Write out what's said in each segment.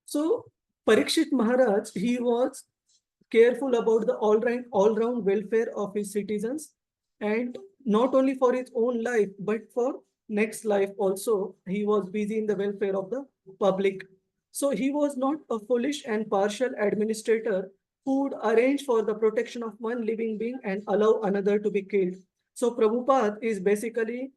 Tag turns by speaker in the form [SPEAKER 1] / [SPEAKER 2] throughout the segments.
[SPEAKER 1] So Parikshit Maharaj, he was careful about the all-round welfare of his citizens, and not only for his own life, but for next life also. He was busy in the welfare of the public. So he was not a foolish and partial administrator who would arrange for the protection of one living being and allow another to be killed. So Prabhupada is basically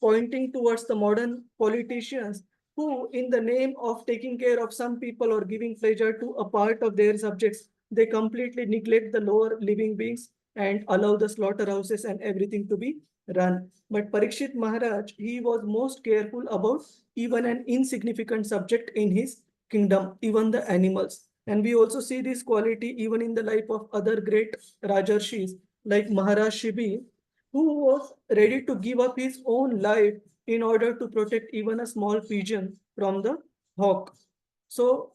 [SPEAKER 1] pointing towards the modern politicians who, in the name of taking care of some people or giving pleasure to a part of their subjects, they completely neglect the lower living beings and allow the slaughterhouses and everything to be run. But Parikshit Maharaj, he was most careful about even an insignificant subject in his kingdom, even the animals. And we also see this quality even in the life of other great Rajarshis like Maharaj Shibi, who was ready to give up his own life in order to protect even a small pigeon from the hawk. So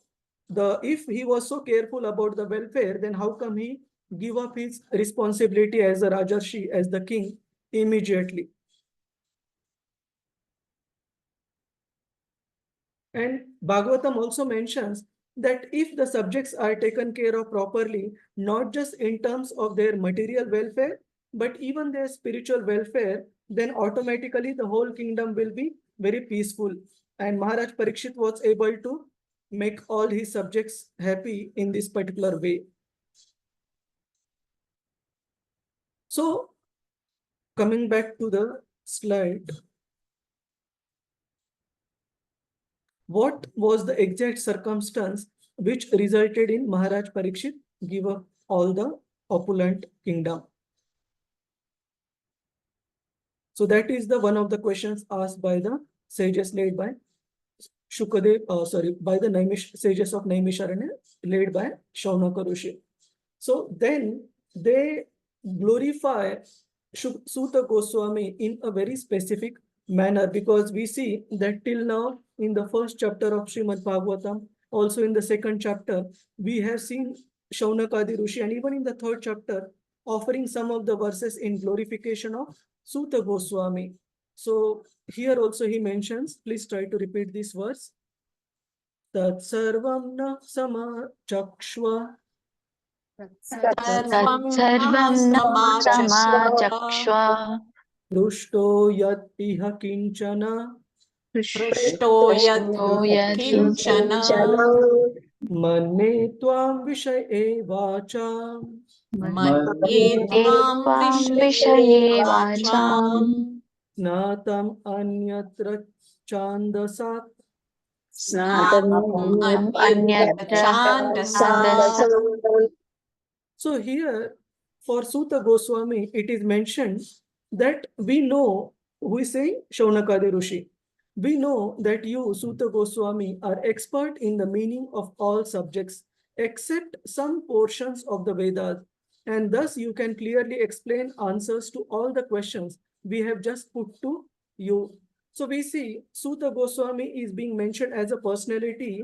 [SPEAKER 1] if he was so careful about the welfare, then how come he give up his responsibility as a Rajarshi, as the king, immediately? And Bhagavatam also mentions that if the subjects are taken care of properly, not just in terms of their material welfare, but even their spiritual welfare, then automatically the whole kingdom will be very peaceful. And Maharaj Parikshit was able to make all his subjects happy in this particular way. So, coming back to the slide, what was the exact circumstance which resulted in Maharaj Parikshit give up all the opulent kingdom? So that is the one of the questions asked by the sages led by Shukadev, by the sages of Naimisharanya, led by Shaunaka Rishi. So then they glorify Suta Goswami in a very specific manner, because we see that till now in the first chapter of Srimad Bhagavatam, also in the second chapter, we have seen Shaunakadi Rishi, and even in the third chapter, offering some of the verses in glorification of Suta Goswami. So here also he mentions, please try to repeat this verse. Tat sarvam na sama chakshva
[SPEAKER 2] Tatsarvam samachakshva
[SPEAKER 1] Prushto yat iha kinchana
[SPEAKER 2] Prushto yat kinchana
[SPEAKER 1] Manne tvam vishaye vacha
[SPEAKER 2] Manye tvam vishaye vacham
[SPEAKER 1] Snatam anyatra chandasat.
[SPEAKER 2] Snatam anyatra chandasa.
[SPEAKER 1] So here, for Suta Goswami, it is mentioned that we know, who is saying Shaunakadi Rishi, we know that you, Suta Goswami, are expert in the meaning of all subjects except some portions of the Vedas, and thus you can clearly explain answers to all the questions we have just put to you. So we see Suta Goswami is being mentioned as a personality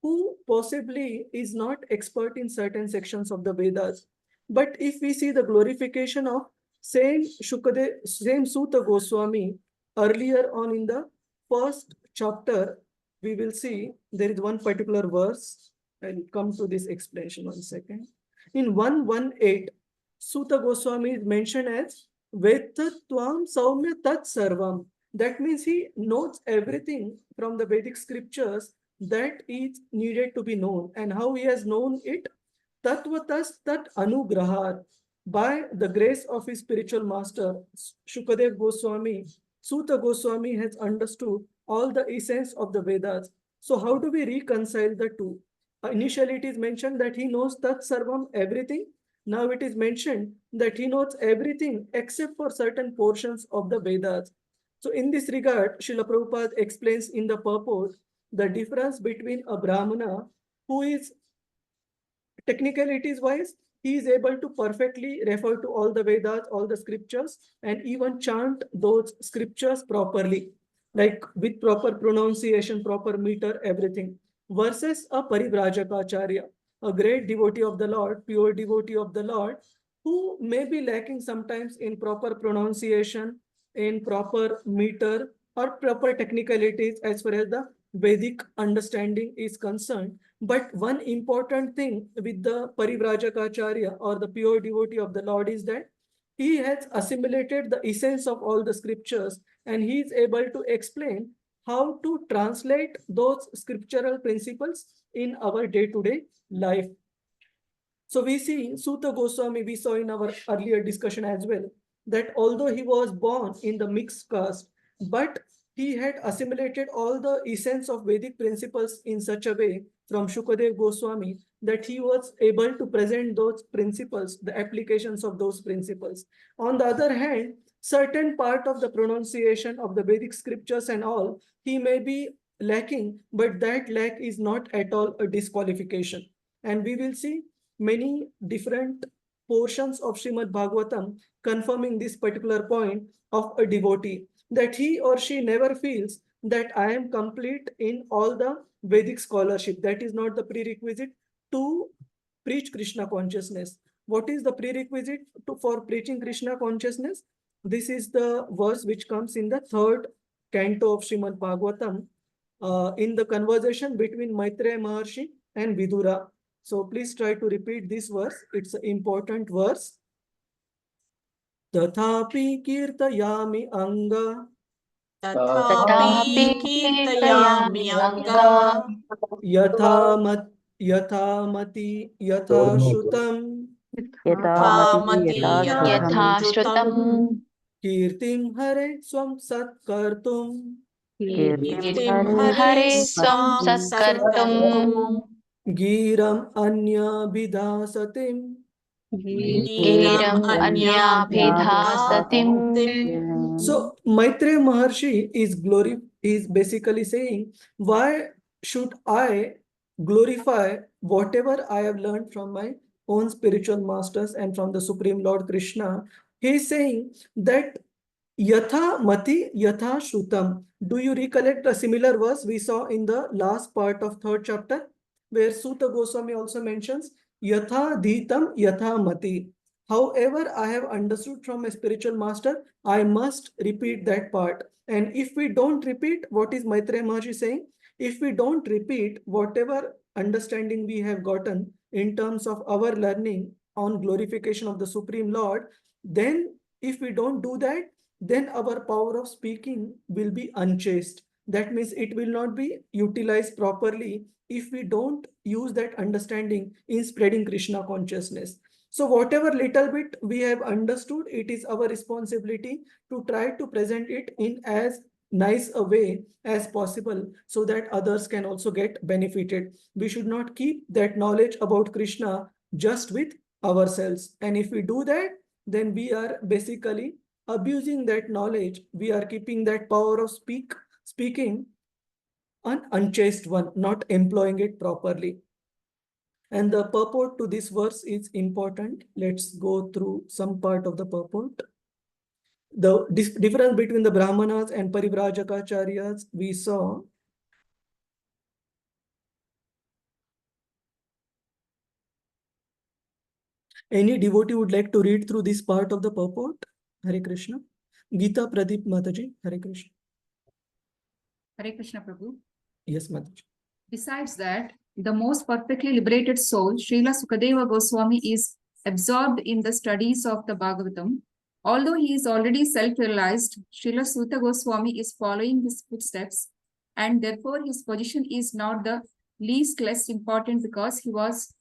[SPEAKER 1] who possibly is not expert in certain sections of the Vedas. But if we see the glorification of same Suta Goswami earlier on in the first chapter, we will see there is one particular verse. I'll come to this explanation 1 second. In 118, Suta Goswami is mentioned as Vetatvam Saumya Tat Sarvam. That means he knows everything from the Vedic scriptures that is needed to be known. And how he has known it? Tatvatas Tat Anugrahat. By the grace of his spiritual master, Shukadev Goswami, Suta Goswami has understood all the essence of the Vedas. So how do we reconcile the two? Initially it is mentioned that he knows Tat Sarvam, everything. Now it is mentioned that he knows everything except for certain portions of the Vedas. So in this regard, Srila Prabhupada explains in the purport the difference between a Brahmana who is technicalities wise, he is able to perfectly refer to all the Vedas, all the scriptures, and even chant those scriptures properly, like with proper pronunciation, proper meter, everything. Versus a Parivrajaka a great devotee of the Lord, pure devotee of the Lord, who may be lacking sometimes in proper pronunciation, in proper meter, or proper technicalities as far as the Vedic understanding is concerned. But one important thing with the Parivrajaka or the pure devotee of the Lord is that he has assimilated the essence of all the scriptures, and he is able to explain how to translate those scriptural principles in our day-to-day life. So we see Suta Goswami, we saw in our earlier discussion as well, that although he was born in the mixed caste, but he had assimilated all the essence of Vedic principles in such a way from Shukadev Goswami that he was able to present those principles, the applications of those principles. On the other hand, certain part of the pronunciation of the Vedic scriptures and all, he may be lacking, but that lack is not at all a disqualification. And we will see many different portions of Srimad Bhagavatam confirming this particular point of a devotee, that he or she never feels that I am complete in all the Vedic scholarship. That is not the prerequisite to preach Krishna consciousness. What is the prerequisite for preaching Krishna consciousness? This is the verse which comes in the third canto of Srimad Bhagavatam, in the conversation between Maitreya Maharshi and Vidura. So please try to repeat this verse. It's an important verse. Tathapi kirtayami anga.
[SPEAKER 2] Tatapi kirtayami anga.
[SPEAKER 1] Yatha mati yatha shrutam.
[SPEAKER 2] Yathamati yatha shrutam.
[SPEAKER 1] Kirtim hare swam satkartum.
[SPEAKER 2] Kirtim hare swam satkartum.
[SPEAKER 1] Giram anya vidasatim.
[SPEAKER 2] Giram anyabhidhasatim.
[SPEAKER 1] So Maitreya Maharshi is basically saying, why should I glorify whatever I have learned from my own spiritual masters and from the Supreme Lord Krishna? He is saying that Yatha mati yatha shrutam. Do you recollect a similar verse we saw in the last part of third chapter, where Suta Goswami also mentions Yatha dhitam yatha mati. However, I have understood from a spiritual master, I must repeat that part. And if we don't repeat, what is Maitreya Maharshi saying? If we don't repeat whatever understanding we have gotten in terms of our learning on glorification of the Supreme Lord, then if we don't do that, then our power of speaking will be unchaste. That means it will not be utilized properly if we don't use that understanding in spreading Krishna consciousness. So whatever little bit we have understood, it is our responsibility to try to present it in as nice a way as possible so that others can also get benefited. We should not keep that knowledge about Krishna just with ourselves. And if we do that, then we are basically abusing that knowledge. We are keeping that power of speaking an unchaste one, not employing it properly. And the purport to this verse is important. Let's go through some part of the purport. The difference between the Brahmanas and Parivrajakacharyas we saw. Any devotee would like to read through this part of the purport? Hare Krishna. Gita Pradeep Mataji. Hare Krishna.
[SPEAKER 3] Hare Krishna, Prabhu.
[SPEAKER 1] Yes, Mataji.
[SPEAKER 3] Besides that, the most perfectly liberated soul, Srila Sukadeva Goswami, is absorbed in the studies of the Bhagavatam. Although he is already self-realized, Srila Suta Goswami is following his footsteps, and therefore his position is not the least less important because he was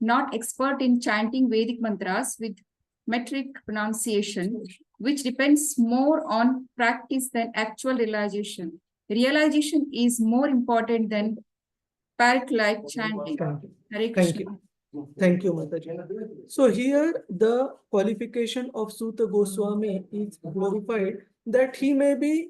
[SPEAKER 3] not expert in chanting Vedic mantras with metric pronunciation, which depends more on practice than actual realization. Realization is more important than parrot-like chanting. Hare Krishna.
[SPEAKER 1] Thank you, Mataji. So here the qualification of Suta Goswami is glorified that he may be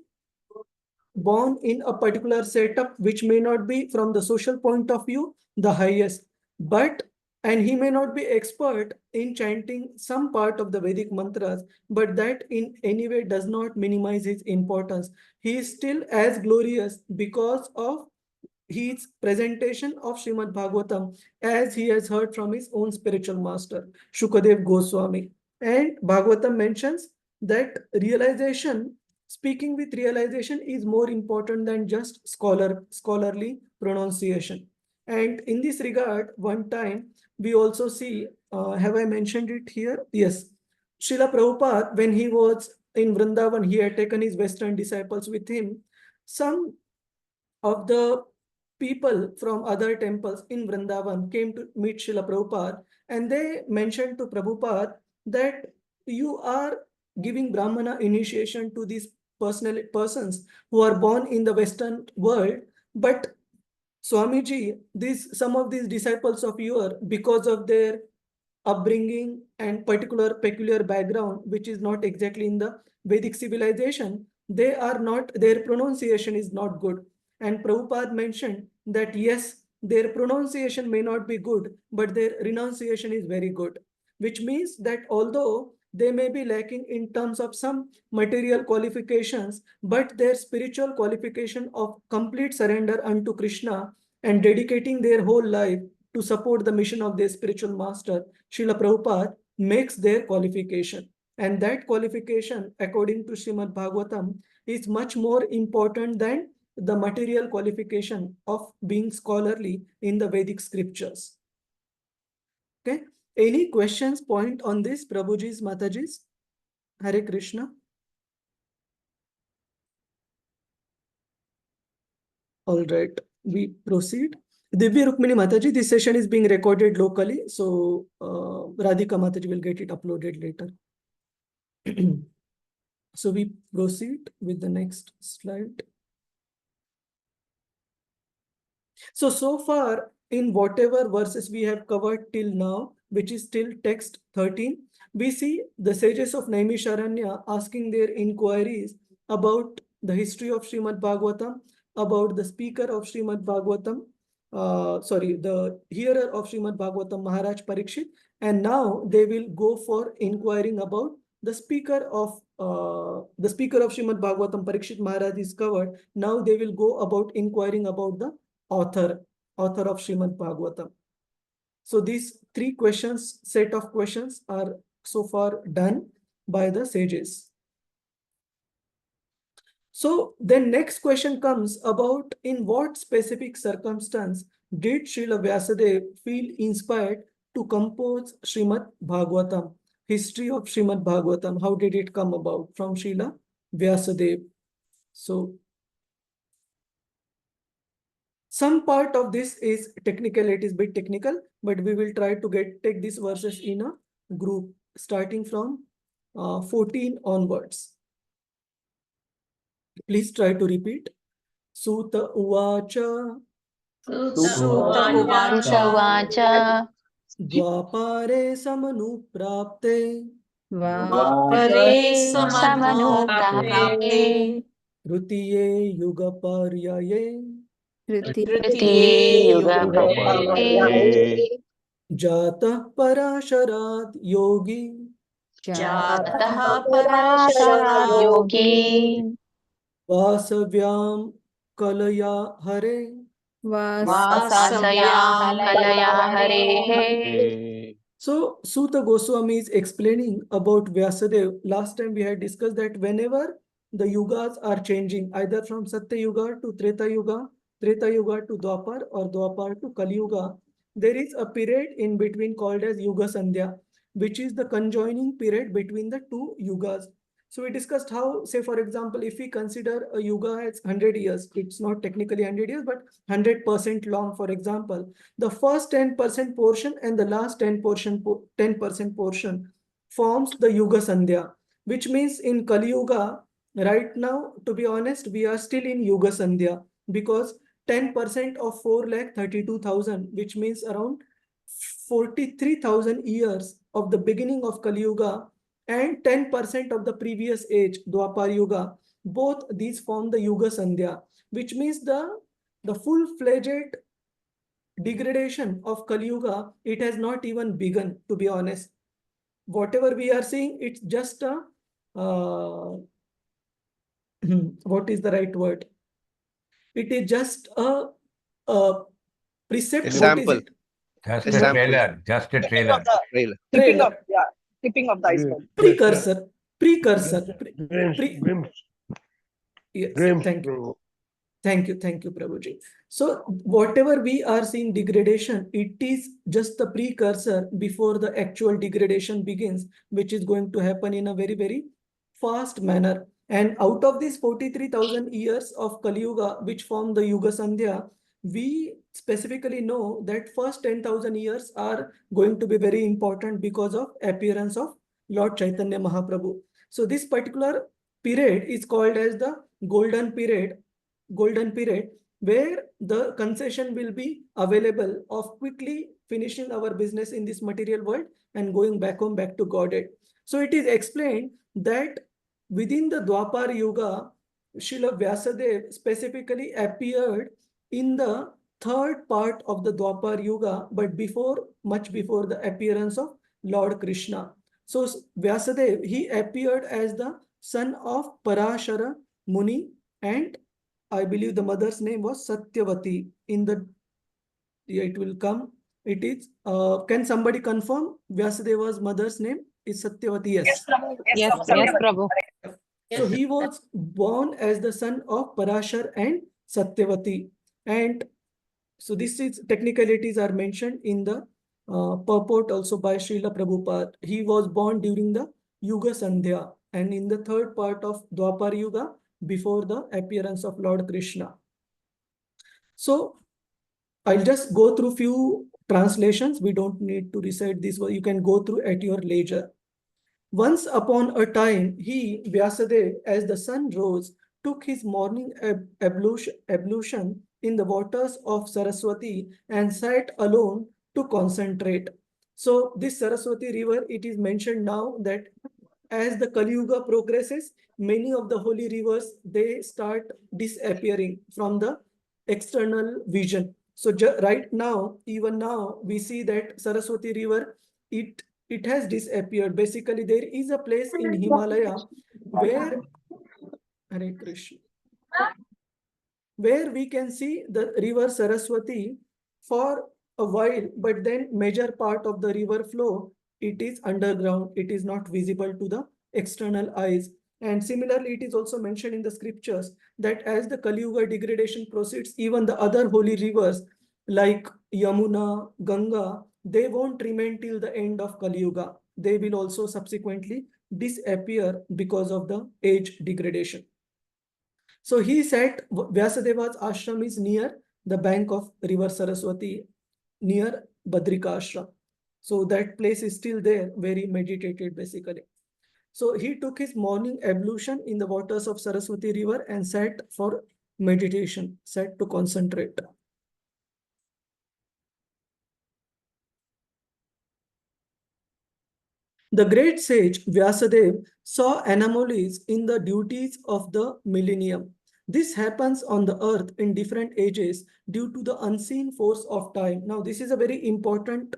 [SPEAKER 1] born in a particular setup which may not be from the social point of view the highest, but and he may not be expert in chanting some part of the Vedic mantras, but that in any way does not minimize his importance. He is still as glorious because of his presentation of Srimad Bhagavatam as he has heard from his own spiritual master, Shukadev Goswami. And Bhagavatam mentions that realization speaking with realization is more important than just scholarly pronunciation. And in this regard, one time we also see, have I mentioned it here? Yes. Srila Prabhupada, when he was in Vrindavan, he had taken his Western disciples with him. Some of the people from other temples in Vrindavan came to meet Srila Prabhupada, and they mentioned to Prabhupada that you are giving Brahmana initiation to these persons who are born in the Western world, but Swamiji, some of these disciples of yours, because of their upbringing and peculiar background, which is not exactly in the Vedic civilization, their pronunciation is not good. And Prabhupada mentioned that yes, their pronunciation may not be good, but their renunciation is very good, which means that although they may be lacking in terms of some material qualifications, but their spiritual qualification of complete surrender unto Krishna and dedicating their whole life to support the mission of their spiritual master, Srila Prabhupada makes their qualification. And that qualification, according to Srimad Bhagavatam, is much more important than the material qualification of being scholarly in the Vedic scriptures. Okay. Any questions, point on this, Prabhuji's, Mataji's? Hare Krishna. All right, we proceed. Divya Rukmini Mataji, this session is being recorded locally, so Radhika Mataji will get it uploaded later. So we proceed with the next slide. So far in whatever verses we have covered till now, which is till text 13, we see the sages of Naimisharanya asking their inquiries about the history of Srimad Bhagavatam, about the speaker of Srimad Bhagavatam, the hearer of Srimad Bhagavatam, Maharaj Parikshit, and now they will go for inquiring about the speaker of Srimad Bhagavatam, Parikshit Maharaj is covered. Now they will go about inquiring about the author of Srimad Bhagavatam. So these three set of questions are so far done by the sages. So then next question comes about in what specific circumstance did Srila Vyasadeva feel inspired to compose Srimad Bhagavatam? History of Srimad Bhagavatam, how did it come about from Srila Vyasadeva? So some part of this is technical, it is a bit technical, but we will try to take these verses in a group starting from 14 onwards. Please try to repeat. Suta Uvacha.
[SPEAKER 2] Suta Uvacha.
[SPEAKER 1] Dvapare Samanuprapte.
[SPEAKER 2] Dvapare Samanuprapte.
[SPEAKER 1] Tritiye Yugaparyaye.
[SPEAKER 2] Tritiye Yugaparyaye.
[SPEAKER 1] Jatah Parasharat Yogi.
[SPEAKER 2] Jatah Parasharat Yogi.
[SPEAKER 1] Vasavyam Kalaya Hare.
[SPEAKER 2] Vasayam Kalaya Hare.
[SPEAKER 1] So Suta Goswami is explaining about Vyasadeva. Last time we had discussed that whenever the yugas are changing, either from Satya Yuga to Treta Yuga to Dwapar, or Dwapar to Kali Yuga, there is a period in between called as Yuga Sandhya, which is the conjoining period between the two yugas. So we discussed how, say for example, if we consider a yuga as 100 years, it's not technically 100 years, but 100% long, for example, the first 10% portion and the last 10% portion forms the Yuga Sandhya, which means in Kali Yuga, right now, to be honest, we are still in Yuga Sandhya because 10% of 4,32,000, which means around 43,000 years of the beginning of Kali Yuga and 10% of the previous age, Dwapar Yuga, both these form the Yuga Sandhya, which means the full-fledged degradation of Kali Yuga, it has not even begun, to be honest. Whatever we are seeing, it's just a, what is the right word? It is just a precept.
[SPEAKER 4] Example.
[SPEAKER 5] Just
[SPEAKER 4] Example.
[SPEAKER 5] a trailer. Just a trailer.
[SPEAKER 4] Tipping of the iceberg.
[SPEAKER 1] Precursor. Yes,
[SPEAKER 4] Dreams,
[SPEAKER 1] thank you.
[SPEAKER 4] Prabhu.
[SPEAKER 1] Thank you, Prabhuji. So whatever we are seeing degradation, it is just the precursor before the actual degradation begins, which is going to happen in a very, very fast manner. And out of these 43,000 years of Kali Yuga, which form the Yuga Sandhya, we specifically know that first 10,000 years are going to be very important because of appearance of Lord Chaitanya Mahaprabhu. So this particular period is called as the golden period, where the concession will be available of quickly finishing our business in this material world and going back home, back to Godhead. So it is explained that within the Dwapar Yuga, Srila Vyasadeva specifically appeared in the third part of the Dwapar Yuga, but much before the appearance of Lord Krishna. So Vyasadeva, he appeared as the son of Parashara Muni, and I believe the mother's name was Satyavati. It will come. It is, can somebody confirm Vyasadeva's mother's name is Satyavati? Yes.
[SPEAKER 2] Yes, Prabhu.
[SPEAKER 1] So he was born as the son of Parashar and Satyavati. And so this is technicalities are mentioned in the purport also by Srila Prabhupada. He was born during the Yuga Sandhya and in the third part of Dwapar Yuga before the appearance of Lord Krishna. So I'll just go through few translations. We don't need to recite this. You can go through at your leisure. Once upon a time, he, Vyasadeva, as the sun rose, took his morning ablution in the waters of Saraswati and sat alone to concentrate. So this Saraswati river, it is mentioned now that as the Kali Yuga progresses, many of the holy rivers, they start disappearing from the external vision. So right now, even now, we see that Saraswati river, it has disappeared. Basically, there is a place in Himalaya where, Hare Krishna, where we can see the river Saraswati for a while, but then major part of the river flow, it is underground. It is not visible to the external eyes. And similarly, it is also mentioned in the scriptures that as the Kali Yuga degradation proceeds, even the other holy rivers like Yamuna, Ganga, they won't remain till the end of Kali Yuga. They will also subsequently disappear because of the age degradation. So he said Vyasadeva's ashram is near the bank of river Saraswati, near Badrika ashram. So that place is still there where he meditated basically. So he took his morning ablution in the waters of Saraswati river and sat for meditation, sat to concentrate. The great sage Vyasadeva saw anomalies in the duties of the millennium. This happens on the earth in different ages due to the unseen force of time. Now, this is a very important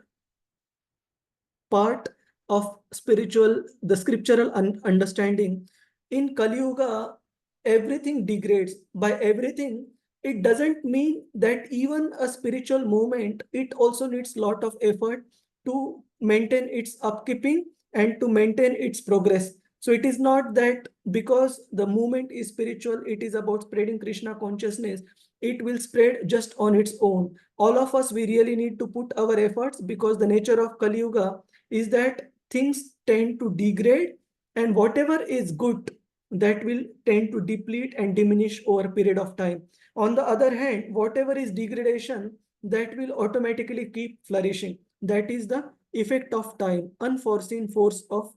[SPEAKER 1] part of the scriptural understanding. In Kali Yuga, everything degrades. By everything, it doesn't mean that even a spiritual movement, it also needs a lot of effort to maintain its upkeeping and to maintain its progress. So it is not that because the movement is spiritual, it is about spreading Krishna consciousness, it will spread just on its own. All of us, we really need to put our efforts because the nature of Kali Yuga is that things tend to degrade and whatever is good, that will tend to deplete and diminish over a period of time. On the other hand, whatever is degradation, that will automatically keep flourishing. That is the effect of time, unseen force of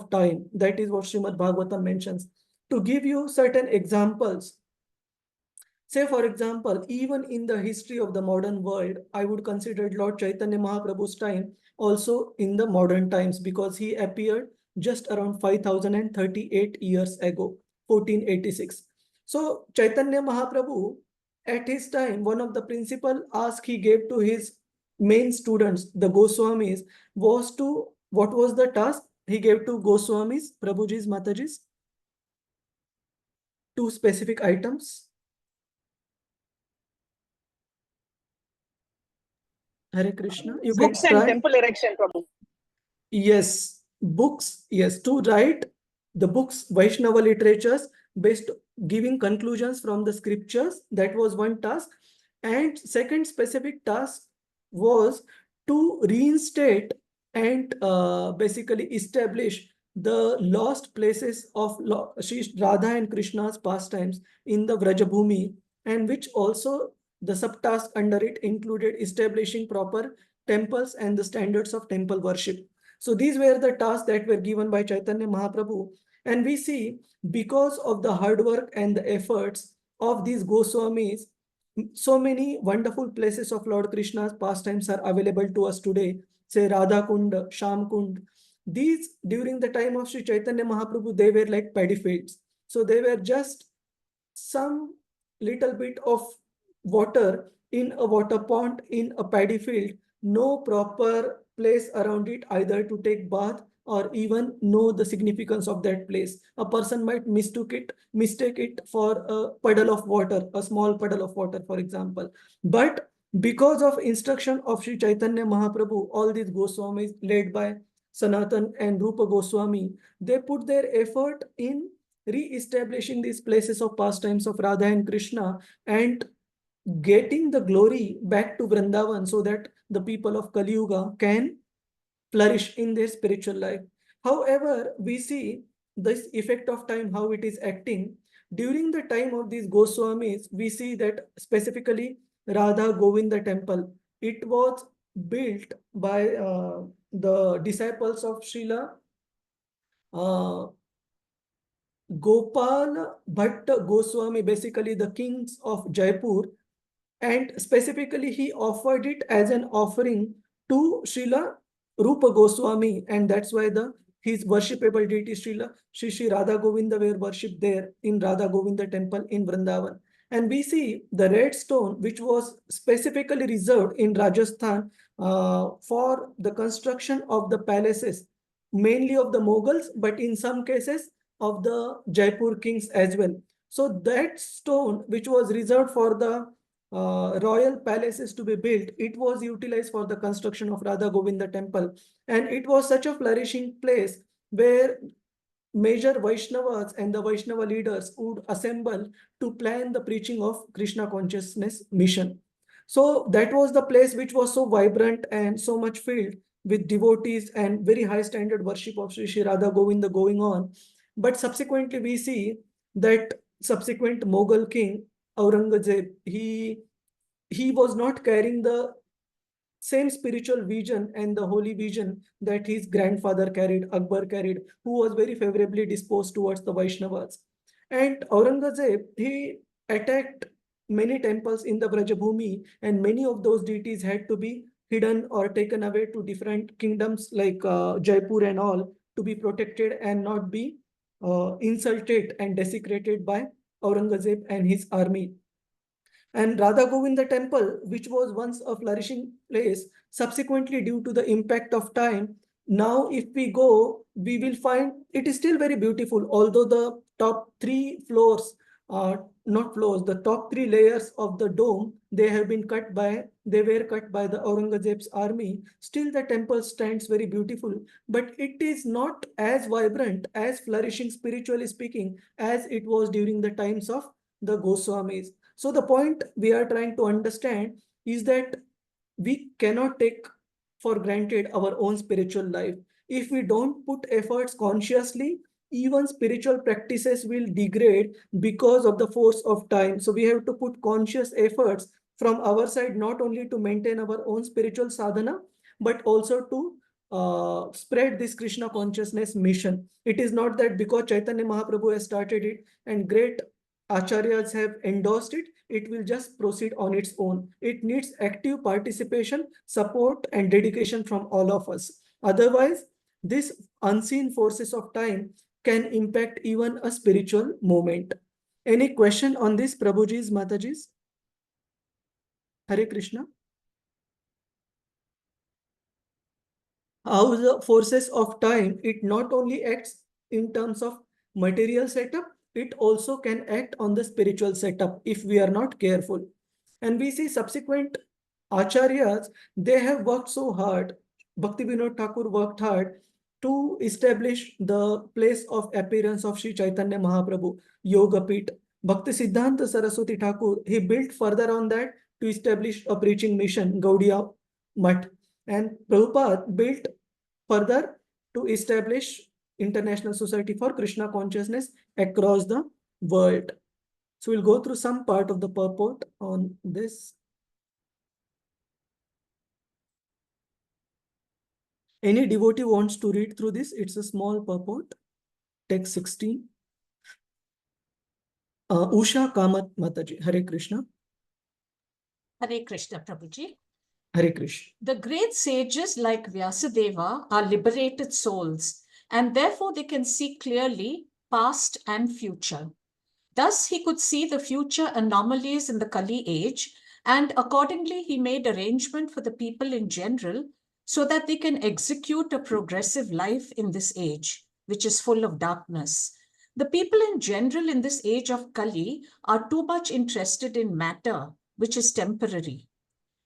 [SPEAKER 1] time. That is what Srimad Bhagavatam mentions. To give you certain examples, say for example, even in the history of the modern world, I would consider Lord Chaitanya Mahaprabhu's time also in the modern times because he appeared just around 5038 years ago, 1486. So Chaitanya Mahaprabhu, at his time, one of the principal asks he gave to his main students, the Goswamis, was to, what was the task he gave to Goswamis, Prabhuji's, Mataji's? Two specific items. Hare Krishna. You
[SPEAKER 6] Books
[SPEAKER 1] can
[SPEAKER 6] and
[SPEAKER 1] try.
[SPEAKER 6] temple erection, Prabhu.
[SPEAKER 1] Yes, books. Yes, to write the books, Vaishnava literatures, based giving conclusions from the scriptures. That was one task. And second specific task was to reinstate and basically establish the lost places of Shri Radha and Krishna's pastimes in the Vrajabhumi, and which also the subtask under it included establishing proper temples and the standards of temple worship. So these were the tasks that were given by Chaitanya Mahaprabhu. And we see, because of the hard work and the efforts of these Goswamis, so many wonderful places of Lord Krishna's pastimes are available to us today. Say Radha Kund, Sham Kund. These, during the time of Sri Chaitanya Mahaprabhu, they were like paddy fields. So they were just some little bit of water in a water pond in a paddy field, no proper place around it either to take bath or even know the significance of that place. A person might mistake it for a puddle of water, a small puddle of water, for example. But because of instruction of Sri Chaitanya Mahaprabhu, all these Goswamis led by Sanatan and Rupa Goswami, they put their effort in re-establishing these places of pastimes of Radha and Krishna and getting the glory back to Vrindavan so that the people of Kali Yuga can flourish in their spiritual life. However, we see this effect of time, how it is acting. During the time of these Goswamis, we see that specifically Radha Govinda temple, it was built by the disciples of Srila Gopal Bhatt Goswami, basically the kings of Jaipur, and specifically he offered it as an offering to Srila Rupa Goswami, and that's why his worshipable deity Shri Radha Govinda were worshipped there in Radha Govinda temple in Vrindavan. And we see the red stone, which was specifically reserved in Rajasthan for the construction of the palaces, mainly of the Mughals, but in some cases of the Jaipur kings as well. So that stone, which was reserved for the royal palaces to be built, it was utilized for the construction of Radha Govinda temple. And it was such a flourishing place where major Vaishnavas and the Vaishnava leaders would assemble to plan the preaching of Krishna consciousness mission. So that was the place which was so vibrant and so much filled with devotees and very high standard worship of Sri Radha Govinda going on. But subsequently we see that subsequent Mughal king Aurangzeb, he was not carrying the same spiritual vision and the holy vision that his grandfather carried, Akbar carried, who was very favorably disposed towards the Vaishnavas. And Aurangzeb, he attacked many temples in the Vrajabhumi, and many of those deities had to be hidden or taken away to different kingdoms like Jaipur and all, to be protected and not be insulted and desecrated by Aurangzeb and his army. And Radha Govinda temple, which was once a flourishing place, subsequently due to the impact of time, now if we go, we will find it is still very beautiful, although the top three floors, not floors, the top three layers of the dome, they were cut by the Aurangzeb's army. Still the temple stands very beautiful, but it is not as vibrant, as flourishing spiritually speaking, as it was during the times of the Goswamis. So the point we are trying to understand is that we cannot take for granted our own spiritual life. If we don't put efforts consciously, even spiritual practices will degrade because of the force of time. So we have to put conscious efforts from our side, not only to maintain our own spiritual sadhana, but also to spread this Krishna consciousness mission. It is not that because Chaitanya Mahaprabhu has started it and great acharyas have endorsed it, it will just proceed on its own. It needs active participation, support, and dedication from all of us. Otherwise, these unseen forces of time can impact even a spiritual movement. Any question on this, Prabhuji's, Mataji's? Hare Krishna. How the forces of time, it not only acts in terms of material setup, it also can act on the spiritual setup if we are not careful. And we see subsequent acharyas, they have worked so hard. Bhakti Vinod Thakur worked hard to establish the place of appearance of Sri Chaitanya Mahaprabhu, Yoga Pit. Bhakti Siddhanta Saraswati Thakur, he built further on that to establish a preaching mission, Gaudiya Math. And Prabhupada built further to establish International Society for Krishna Consciousness across the world. So we'll go through some part of the purport on this. Any devotee wants to read through this? It's a small purport. Text 16. Usha Kamat Mataji. Hare Krishna.
[SPEAKER 4] Hare Krishna, Prabhuji.
[SPEAKER 1] Hare Krishna.
[SPEAKER 4] The great sages like Vyasadeva are liberated souls, and therefore they can see clearly past and future. Thus, he could see the future anomalies in the Kali age, and accordingly, he made arrangement for the people in general so that they can execute a progressive life in this age, which is full of darkness. The people in general in this age of Kali are too much interested in matter, which is temporary.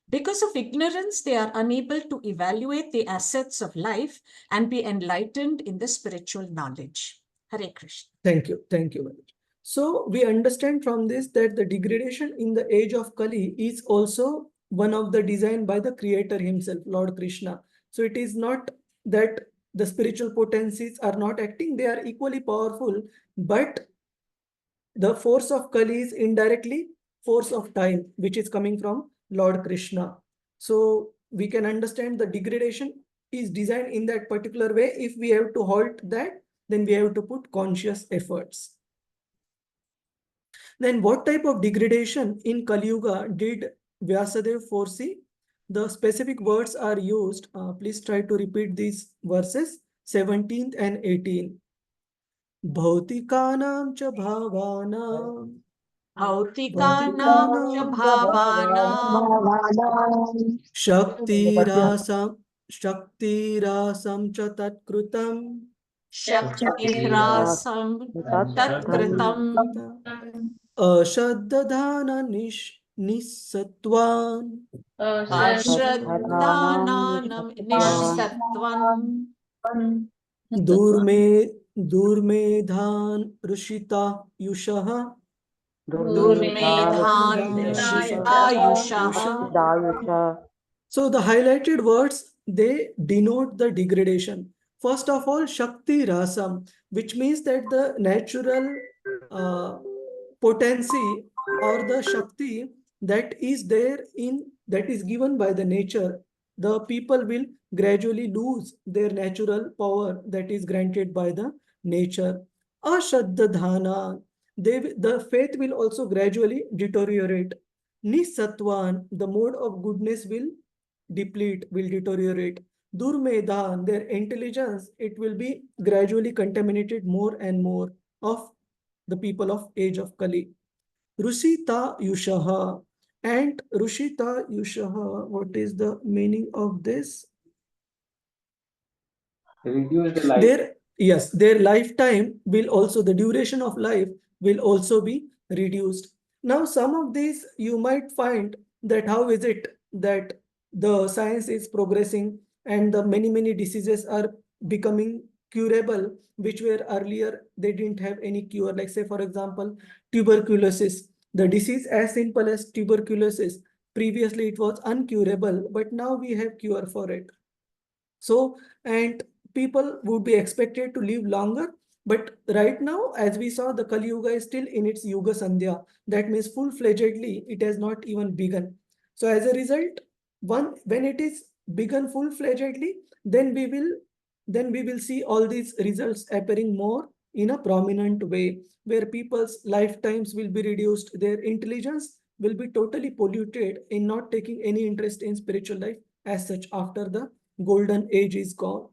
[SPEAKER 4] Because of ignorance, they are unable to evaluate the assets of life and be enlightened in the spiritual knowledge. Hare Krishna.
[SPEAKER 1] Thank you. Thank you, Manoj. So we understand from this that the degradation in the age of Kali is also one of the design by the creator himself, Lord Krishna. So it is not that the spiritual potencies are not acting, they are equally powerful, but the force of Kali is indirectly force of time, which is coming from Lord Krishna. So we can understand the degradation is designed in that particular way. If we have to halt that, then we have to put conscious efforts. Then what type of degradation in Kali Yuga did Vyasadeva foresee? The specific words are used. Please try to repeat these verses, 17th and 18th. Bhautikānām ca bhāvānām
[SPEAKER 4] Bhautikānām ca bhāvānām
[SPEAKER 1] Shaktirāsam ca tatkrutam
[SPEAKER 4] Shaktirasam tatkritam
[SPEAKER 1] Ashaddhāna nissattvan
[SPEAKER 4] Ashraddhananam nissattvam
[SPEAKER 1] Durmedhan Rushita Yushaha
[SPEAKER 4] Durmedhan Rishitayushaha.
[SPEAKER 1] So the highlighted words, they denote the degradation. First of all, Shakti Rasam, which means that the natural potency or the Shakti that is there that is given by the nature, the people will gradually lose their natural power that is granted by the nature. Ashaddhana, the faith will also gradually deteriorate. Nisattvan, the mode of goodness will deplete, will deteriorate. Durmedhan, their intelligence, it will be gradually contaminated more and more of the people of age of Kali. Rushita Yushaha. And Rushita Yushaha, what is the meaning of this?
[SPEAKER 6] Reduce the life.
[SPEAKER 1] Their lifetime will also, the duration of life will also be reduced. Now, some of these you might find that how is it that the science is progressing and the many diseases are becoming curable, which were earlier they didn't have any cure. Like say, for example, tuberculosis. The disease as simple as tuberculosis. Previously it was uncurable, but now we have cure for it. So, and people would be expected to live longer. But right now, as we saw, the Kali Yuga is still in its Yuga Sandhya. That means full-fledgedly, it has not even begun. So as a result, when it is begun full-fledgedly, then we will see all these results appearing more in a prominent way, where people's lifetimes will be reduced, their intelligence will be totally polluted in not taking any interest in spiritual life as such after the golden age is gone.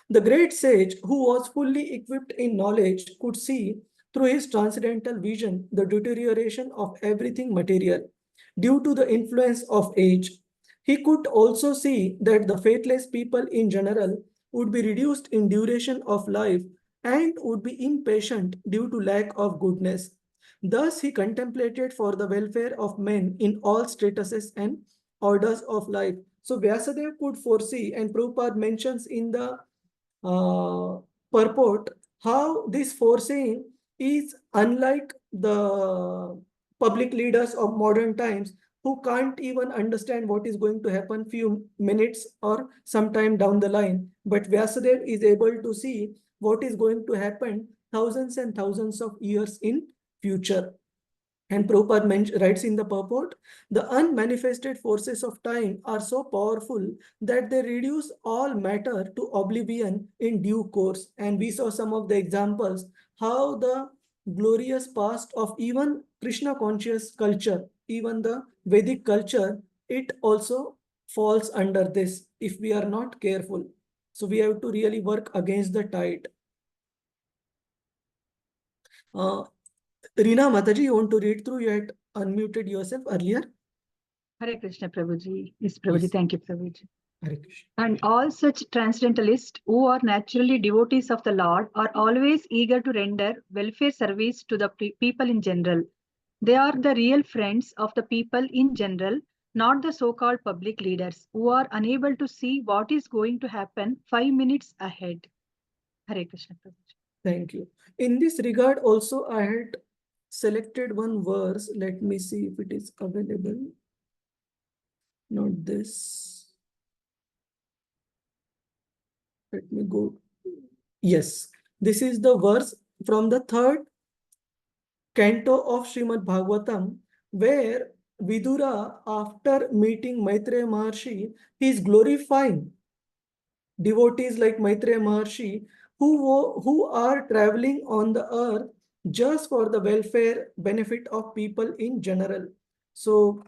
[SPEAKER 1] The great sage, who was fully equipped in knowledge, could see through his transcendental vision the deterioration of everything material due to the influence of age. He could also see that the faithless people in general would be reduced in duration of life and would be impatient due to lack of goodness. Thus, he contemplated for the welfare of men in all statuses and orders of life. So Vyasadeva could foresee, and Prabhupada mentions in the purport, how this forcing is unlike the public leaders of modern times who can't even understand what is going to happen few minutes or sometime down the line. But Vyasadeva is able to see what is going to happen thousands and thousands of years in future. And Prabhupada writes in the purport, the unmanifested forces of time are so powerful that they reduce all matter to oblivion in due course. And we saw some of the examples, how the glorious past of even Krishna conscious culture, even the Vedic culture, it also falls under this if we are not careful. So we have to really work against the tide. Reena Mataji, you want to read through? You had unmuted yourself earlier.
[SPEAKER 7] Hare Krishna, Prabhuji. Yes, Prabhuji.
[SPEAKER 1] Yes.
[SPEAKER 7] Thank you, Prabhuji.
[SPEAKER 1] Hare Krishna.
[SPEAKER 7] And all such transcendentalists who are naturally devotees of the Lord are always eager to render welfare service to the people in general. They are the real friends of the people in general, not the so-called public leaders who are unable to see what is going to happen 5 minutes ahead. Hare Krishna, Prabhuji.
[SPEAKER 1] Thank you. In this regard, also, I had selected one verse. Let me see if it is available. Not this. Let me go. Yes, this is the verse from the third canto of Srimad Bhagavatam, where Vidura, after meeting Maitreya Maharshi, he is glorifying devotees like Maitreya Maharshi who are traveling on the earth just for the welfare benefit of people in general. So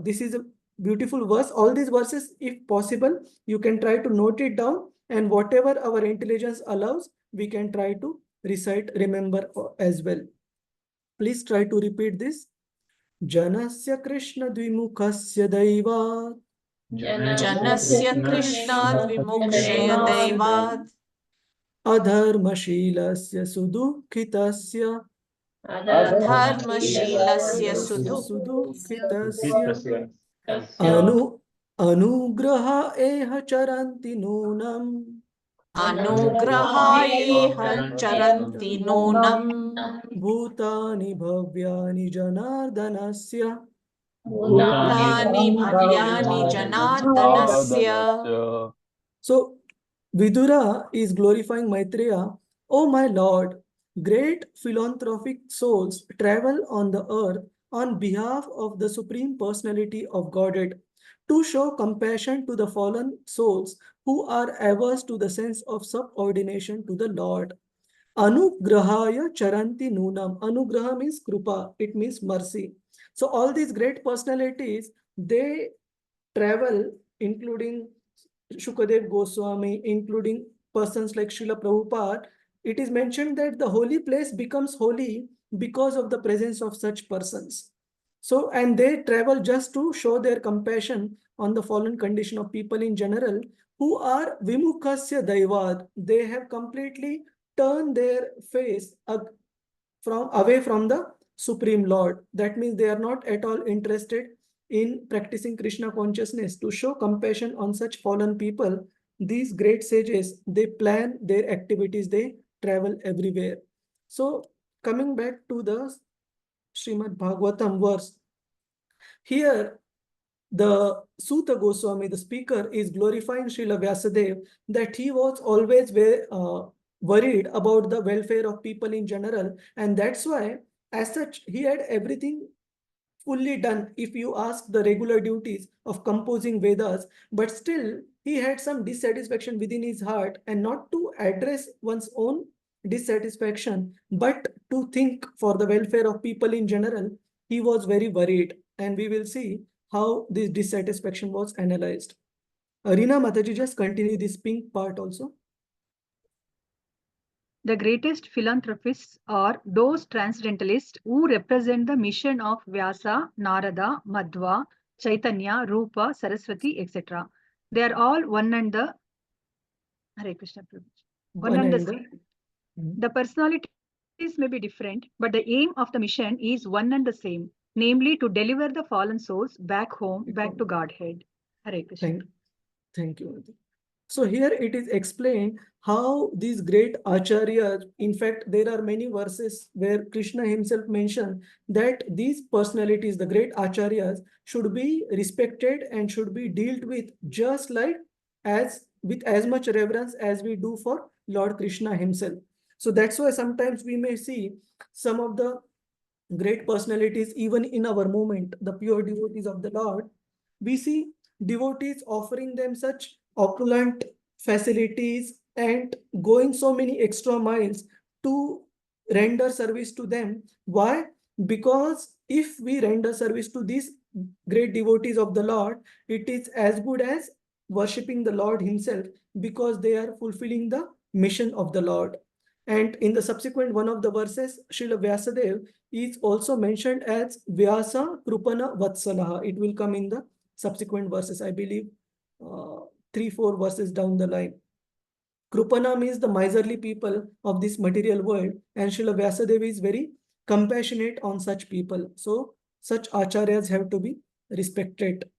[SPEAKER 1] this is a beautiful verse. All these verses, if possible, you can try to note it down, and whatever our intelligence allows, we can try to recite, remember as well. Please try to repeat this. Janasya Krishna Dvimukhasya Daivat.
[SPEAKER 4] Janasya Krishnad vimukshaya daivad.
[SPEAKER 1] Adharmashilasya Sudukhitasya.
[SPEAKER 4] Adharmashilasya
[SPEAKER 1] Sudukhitasya. Anugraha eha charanti nunam.
[SPEAKER 4] Anugrahayeha charanti nunam.
[SPEAKER 1] Bhutani bhavyani janardanasya.
[SPEAKER 4] Bhutani bhavyani janardanasya.
[SPEAKER 1] So Vidura is glorifying Maitreya. Oh my Lord, great philanthropic souls travel on the earth on behalf of the Supreme Personality of Godhead to show compassion to the fallen souls who are averse to the sense of subordination to the Lord. Anugrahaya charanti nunam. Anugraha means krupa. It means mercy. So all these great personalities, they travel, including Shukadev Goswami, including persons like Srila Prabhupada. It is mentioned that the holy place becomes holy because of the presence of such persons. So, and they travel just to show their compassion on the fallen condition of people in general who are vimukhasya daivad. They have completely turned their face away from the Supreme Lord. That means they are not at all interested in practicing Krishna consciousness. To show compassion on such fallen people, these great sages, they plan their activities, they travel everywhere. So coming back to the Srimad Bhagavatam verse, here the Suta Goswami, the speaker, is glorifying Srila Vyasadeva that he was always worried about the welfare of people in general, and that's why as such he had everything fully done if you ask the regular duties of composing Vedas, but still he had some dissatisfaction within his heart, and not to address one's own dissatisfaction, but to think for the welfare of people in general, he was very worried, and we will see how this dissatisfaction was analyzed. Reena Mataji, just continue this pink part also.
[SPEAKER 7] The greatest philanthropists are those transcendentalists who represent the mission of Vyasa, Narada, Madhva, Chaitanya, Rupa, Saraswati, etc. They are all one and the Hare Krishna Prabhu. One and the same. The personalities may be different, but the aim of the mission is one and the same, namely to deliver the fallen souls back home, back to Godhead. Hare Krishna.
[SPEAKER 1] Thank you. So here it is explained how these great acharyas, in fact, there are many verses where Krishna himself mentioned that these personalities, the great acharyas, should be respected and should be dealt with just like as with as much reverence as we do for Lord Krishna himself. So that's why sometimes we may see some of the great personalities, even in our movement, the pure devotees of the Lord, we see devotees offering them such opulent facilities and going so many extra miles to render service to them. Why? Because if we render service to these great devotees of the Lord, it is as good as worshipping the Lord himself, because they are fulfilling the mission of the Lord. And in the subsequent one of the verses, Srila Vyasadeva is also mentioned as Vyasa Krupana Vatsalaha. It will come in the subsequent verses, I believe, 3-4 verses down the line. Krupana means the miserly people of this material world, and Srila Vyasadeva is very compassionate on such people. So such acharyas have to be respected.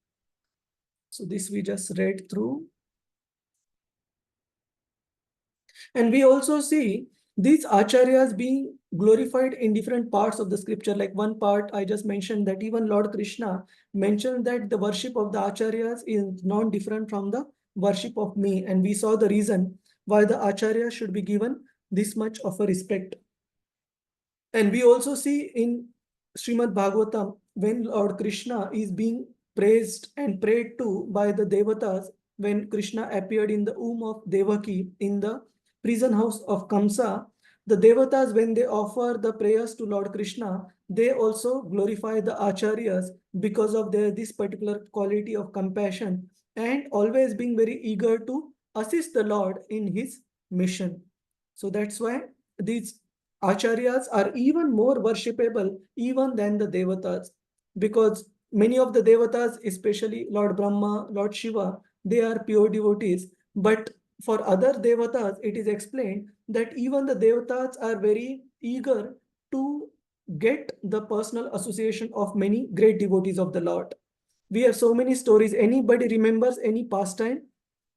[SPEAKER 1] So this we just read through. And we also see these acharyas being glorified in different parts of the scripture. Like one part I just mentioned, that even Lord Krishna mentioned that the worship of the acharyas is non-different from the worship of me. And we saw the reason why the acharya should be given this much of a respect. And we also see in Srimad Bhagavatam, when Lord Krishna is being praised and prayed to by the Devatas, when Krishna appeared in the womb of Devaki in the prison house of Kamsa, the Devatas, when they offer the prayers to Lord Krishna, they also glorify the acharyas because of their this particular quality of compassion and always being very eager to assist the Lord in his mission. So that's why these acharyas are even more worshipable even than the devatas, because many of the devatas, especially Lord Brahma, Lord Shiva, they are pure devotees. But for other devatas, it is explained that even the devatas are very eager to get the personal association of many great devotees of the Lord. We have so many stories. Anybody remembers any pastime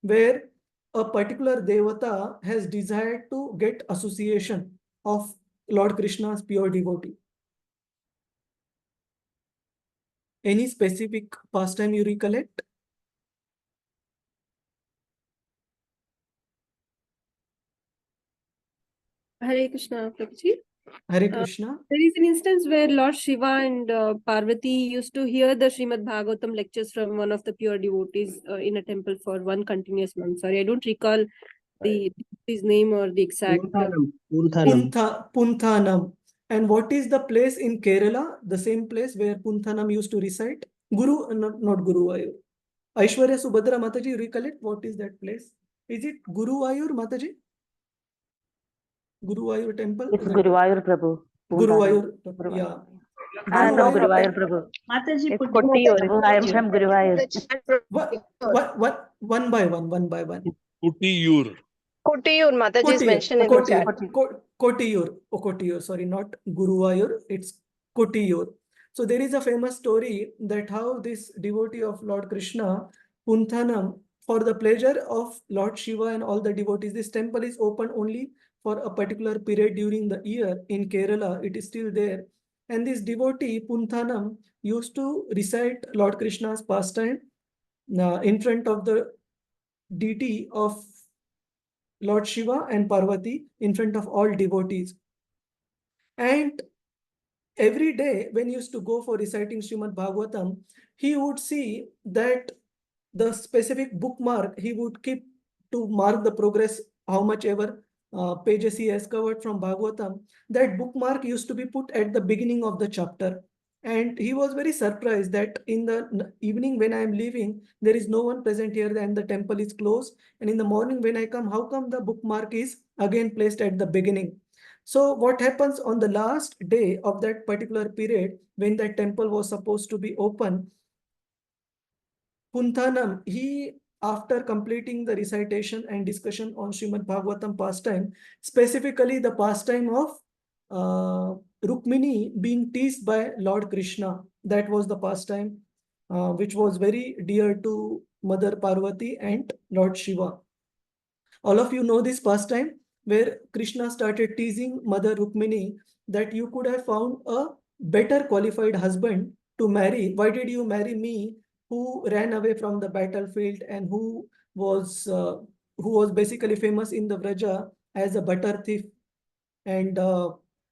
[SPEAKER 1] where a particular devata has desired to get association of Lord Krishna's pure devotee? Any specific pastime you recollect?
[SPEAKER 8] Hare Krishna, Prabhuji.
[SPEAKER 1] Hare Krishna.
[SPEAKER 8] There is an instance where Lord Shiva and Parvati used to hear the Srimad Bhagavatam lectures from one of the pure devotees in a temple for one continuous month. Sorry, I don't recall his name or the exact.
[SPEAKER 1] Punthanam. And what is the place in Kerala? The same place where Punthanam used to recite? Not Guru Ayur. Aishwarya Subhadra Mataji, you recollect what is that place? Is it Guru Ayur Mataji? Guru Ayur temple?
[SPEAKER 2] It's Guru Ayur Prabhu.
[SPEAKER 1] Guru Ayur, yeah.
[SPEAKER 2] I am from Guru Ayur Prabhu. It's Kottiyur. I am from Guru Ayur.
[SPEAKER 1] One by one.
[SPEAKER 9] Kottiyur.
[SPEAKER 10] Kottiyur, Mataji is mentioned in the chat.
[SPEAKER 1] Kottiyur, sorry, not Guru Ayur, it's Kottiyur. So there is a famous story that how this devotee of Lord Krishna, Punthanam, for the pleasure of Lord Shiva and all the devotees, this temple is open only for a particular period during the year. In Kerala, it is still there. And this devotee, Punthanam, used to recite Lord Krishna's pastime in front of the deity of Lord Shiva and Parvati, in front of all devotees. And every day when he used to go for reciting Srimad Bhagavatam, he would see that the specific bookmark he would keep to mark the progress, how much ever pages he has covered from Bhagavatam. That bookmark used to be put at the beginning of the chapter. And he was very surprised that in the evening when I am leaving, there is no one present here and the temple is closed. And in the morning when I come, how come the bookmark is again placed at the beginning? So what happens on the last day of that particular period when that temple was supposed to be open, Punthanam, he, after completing the recitation and discussion on Srimad Bhagavatam pastime, specifically the pastime of Rukmini being teased by Lord Krishna, that was the pastime which was very dear to Mother Parvati and Lord Shiva. All of you know this pastime where Krishna started teasing Mother Rukmini that you could have found a better qualified husband to marry. Why did you marry me, who ran away from the battlefield and who was basically famous in the Vraja as a butter thief? And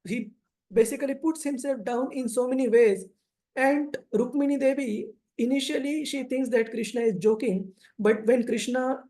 [SPEAKER 1] he basically puts himself down in so many ways. And Rukmini Devi, initially she thinks that Krishna is joking, but when Krishna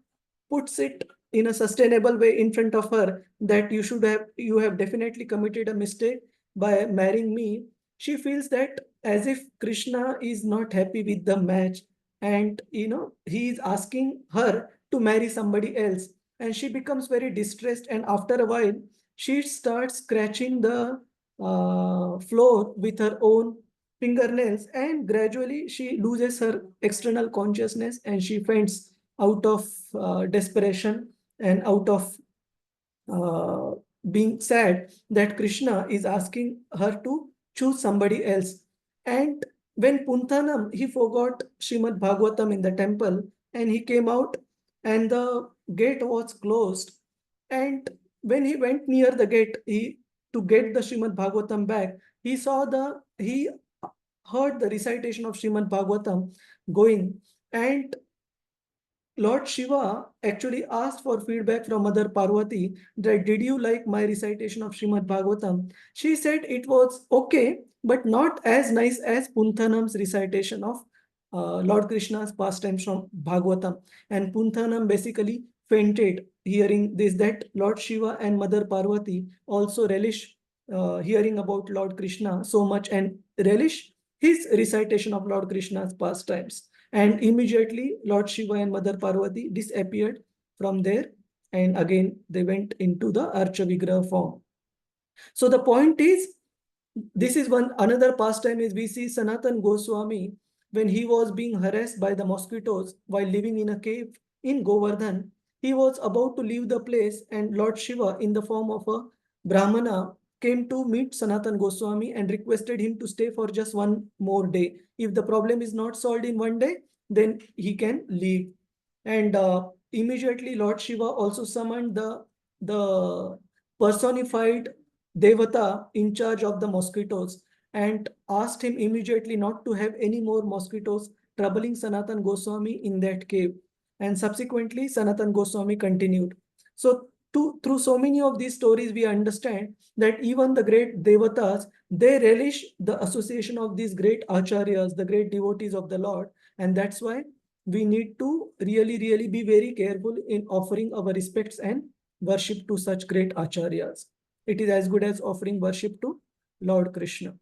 [SPEAKER 1] puts it in a sustainable way in front of her that you have definitely committed a mistake by marrying me, she feels that as if Krishna is not happy with the match, and he is asking her to marry somebody else, and she becomes very distressed, and after a while she starts scratching the floor with her own fingernails, and gradually she loses her external consciousness and she faints out of desperation and out of being sad that Krishna is asking her to choose somebody else. And when Punthanam, he forgot Srimad Bhagavatam in the temple, and he came out and the gate was closed. And when he went near the gate, to get the Srimad Bhagavatam back, he heard the recitation of Srimad Bhagavatam going, and Lord Shiva actually asked for feedback from Mother Parvati that did you like my recitation of Srimad Bhagavatam? She said it was okay, but not as nice as Punthanam's recitation of Lord Krishna's pastimes from Bhagavatam. And Punthanam basically fainted hearing this, that Lord Shiva and Mother Parvati also relish hearing about Lord Krishna so much and relish his recitation of Lord Krishna's pastimes. And immediately Lord Shiva and Mother Parvati disappeared from there, and again they went into the Archa Vigraha form. So the point is, this is another pastime is we see Sanatan Goswami when he was being harassed by the mosquitoes while living in a cave in Govardhan. He was about to leave the place, and Lord Shiva in the form of a Brahmana came to meet Sanatan Goswami and requested him to stay for just one more day. If the problem is not solved in one day, then he can leave. And immediately Lord Shiva also summoned the personified Devata in charge of the mosquitoes and asked him immediately not to have any more mosquitoes troubling Sanatan Goswami in that cave. And subsequently, Sanatan Goswami continued. So through so many of these stories, we understand that even the great Devatas, they relish the association of these great Acharyas, the great devotees of the Lord. And that's why we need to really, really be very careful in offering our respects and worship to such great Acharyas. It is as good as offering worship to Lord Krishna.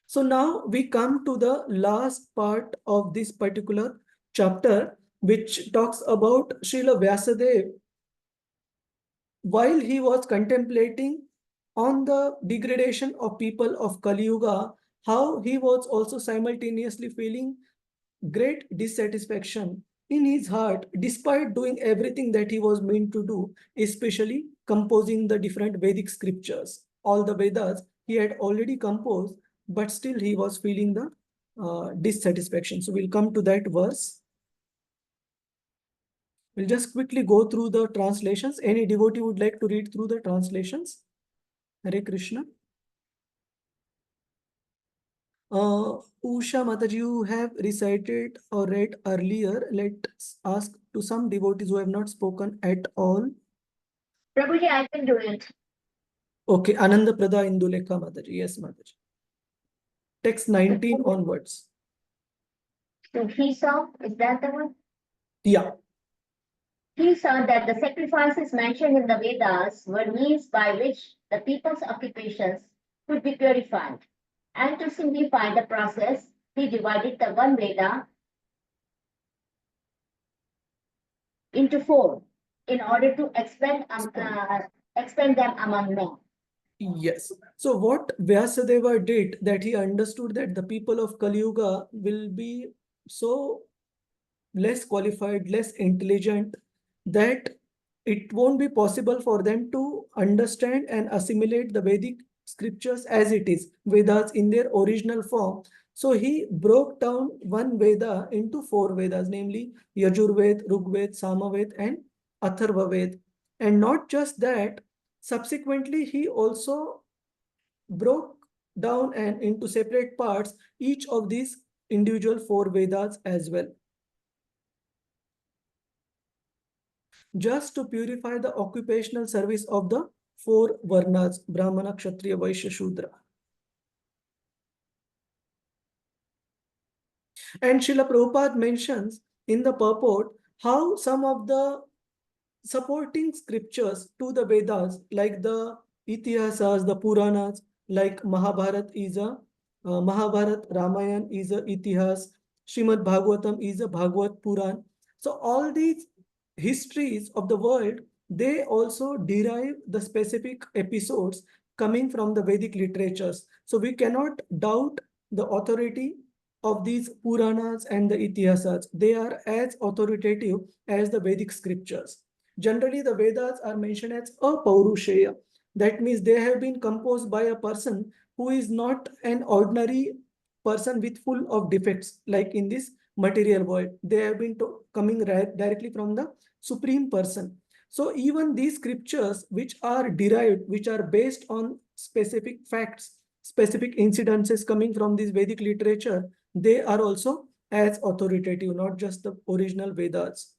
[SPEAKER 1] So now we come to the last part of this particular chapter, which talks about Srila Vyasadeva. While he was contemplating on the degradation of people of Kali Yuga, how he was also simultaneously feeling great dissatisfaction in his heart, despite doing everything that he was meant to do, especially composing the different Vedic scriptures. All the Vedas he had already composed, but still he was feeling the dissatisfaction. So we'll come to that verse. We'll just quickly go through the translations. Any devotee would like to read through the translations? Hare Krishna. Usha Mataji, you have recited or read earlier. Let's ask to some devotees who have not spoken at all.
[SPEAKER 9] Prabhuji, I can do it.
[SPEAKER 1] Okay, Ananda Prada Indulekha Mataji. Yes, Mataji. Text 19 onwards.
[SPEAKER 9] So he saw, is that the one?
[SPEAKER 1] Yeah.
[SPEAKER 9] He saw that the sacrifices mentioned in the Vedas were means by which the people's occupations could be purified. And to simplify the process, he divided the one Veda into 4 in order to expand them among men.
[SPEAKER 1] Yes. So what Vyasadeva did, that he understood that the people of Kali Yuga will be so less qualified, less intelligent, that it won't be possible for them to understand and assimilate the Vedic scriptures as it is, Vedas in their original form. So he broke down one Veda into 4 Vedas, namely Yajurved, Rigved, Samaved, and Atharvaved. And not just that, subsequently he also broke down and into separate parts each of these individual 4 Vedas as well, just to purify the occupational service of the 4 Varnas, Brahmana, Kshatriya, Vaishya, Shudra. And Srila Prabhupada mentions in the purport how some of the supporting scriptures to the Vedas, like the Itihasas, the Puranas, like Mahabharat is a Mahabharat, Ramayana is a Itihas, Srimad Bhagavatam is a Bhagavad Puran. So all these histories of the world, they also derive the specific episodes coming from the Vedic literatures. So we cannot doubt the authority of these Puranas and the Itihasas. They are as authoritative as the Vedic scriptures. Generally, the Vedas are mentioned as a Paurusheya. That means they have been composed by a person who is not an ordinary person with full of defects, like in this material world. They have been coming directly from the Supreme Person. So even these scriptures, which are derived, which are based on specific facts, specific incidences coming from this Vedic literature, they are also as authoritative, not just the original Vedas.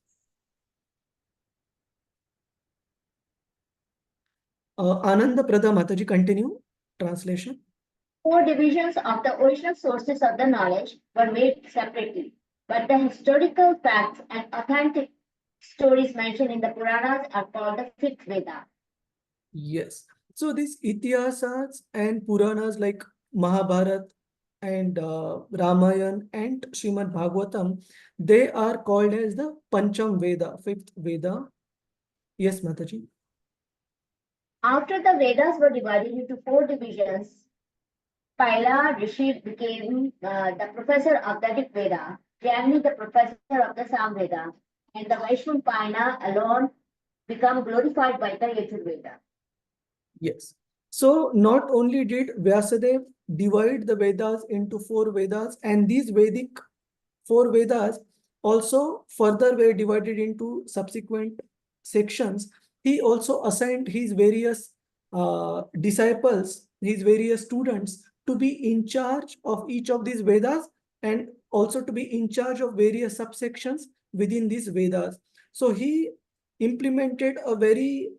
[SPEAKER 1] Ananda Pradha Mataji, continue translation.
[SPEAKER 9] 4 divisions of the original sources of the knowledge were made separately, but the historical facts and authentic stories mentioned in the Puranas are called the 5th Veda.
[SPEAKER 1] Yes. So these Itihasas and Puranas like Mahabharat and Ramayana and Srimad Bhagavatam, they are called as the Pancham Veda, 5th Veda. Yes, Mataji.
[SPEAKER 9] After the Vedas were divided into 4 divisions, Paila Rishi became the professor of the Rig Veda, Jaimini the professor of the Sam Veda, and the Vaishnampayana alone become glorified by the Yajur Veda.
[SPEAKER 1] Yes. So not only did Vyasadeva divide the Vedas into 4 Vedas, and these Vedic 4 Vedas also further were divided into subsequent sections. He also assigned his various disciples, his various students, to be in charge of each of these Vedas and also to be in charge of various subsections within these Vedas. So he implemented a very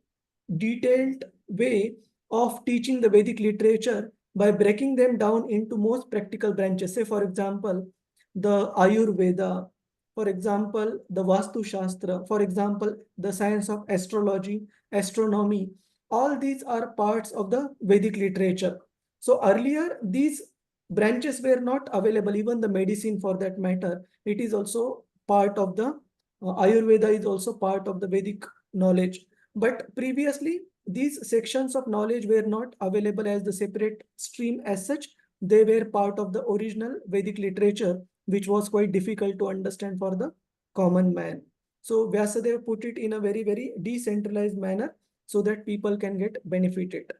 [SPEAKER 1] detailed way of teaching the Vedic literature by breaking them down into most practical branches. Say, for example, the Ayurveda, for example, the Vastu Shastra, for example, the science of astrology, astronomy. All these are parts of the Vedic literature. So earlier, these branches were not available, even the medicine for that matter. It is also part of the Ayurveda is also part of the Vedic knowledge. But previously, these sections of knowledge were not available as the separate stream as such. They were part of the original Vedic literature, which was quite difficult to understand for the common man. So Vyasadeva put it in a very, very decentralized manner so that people can get benefited.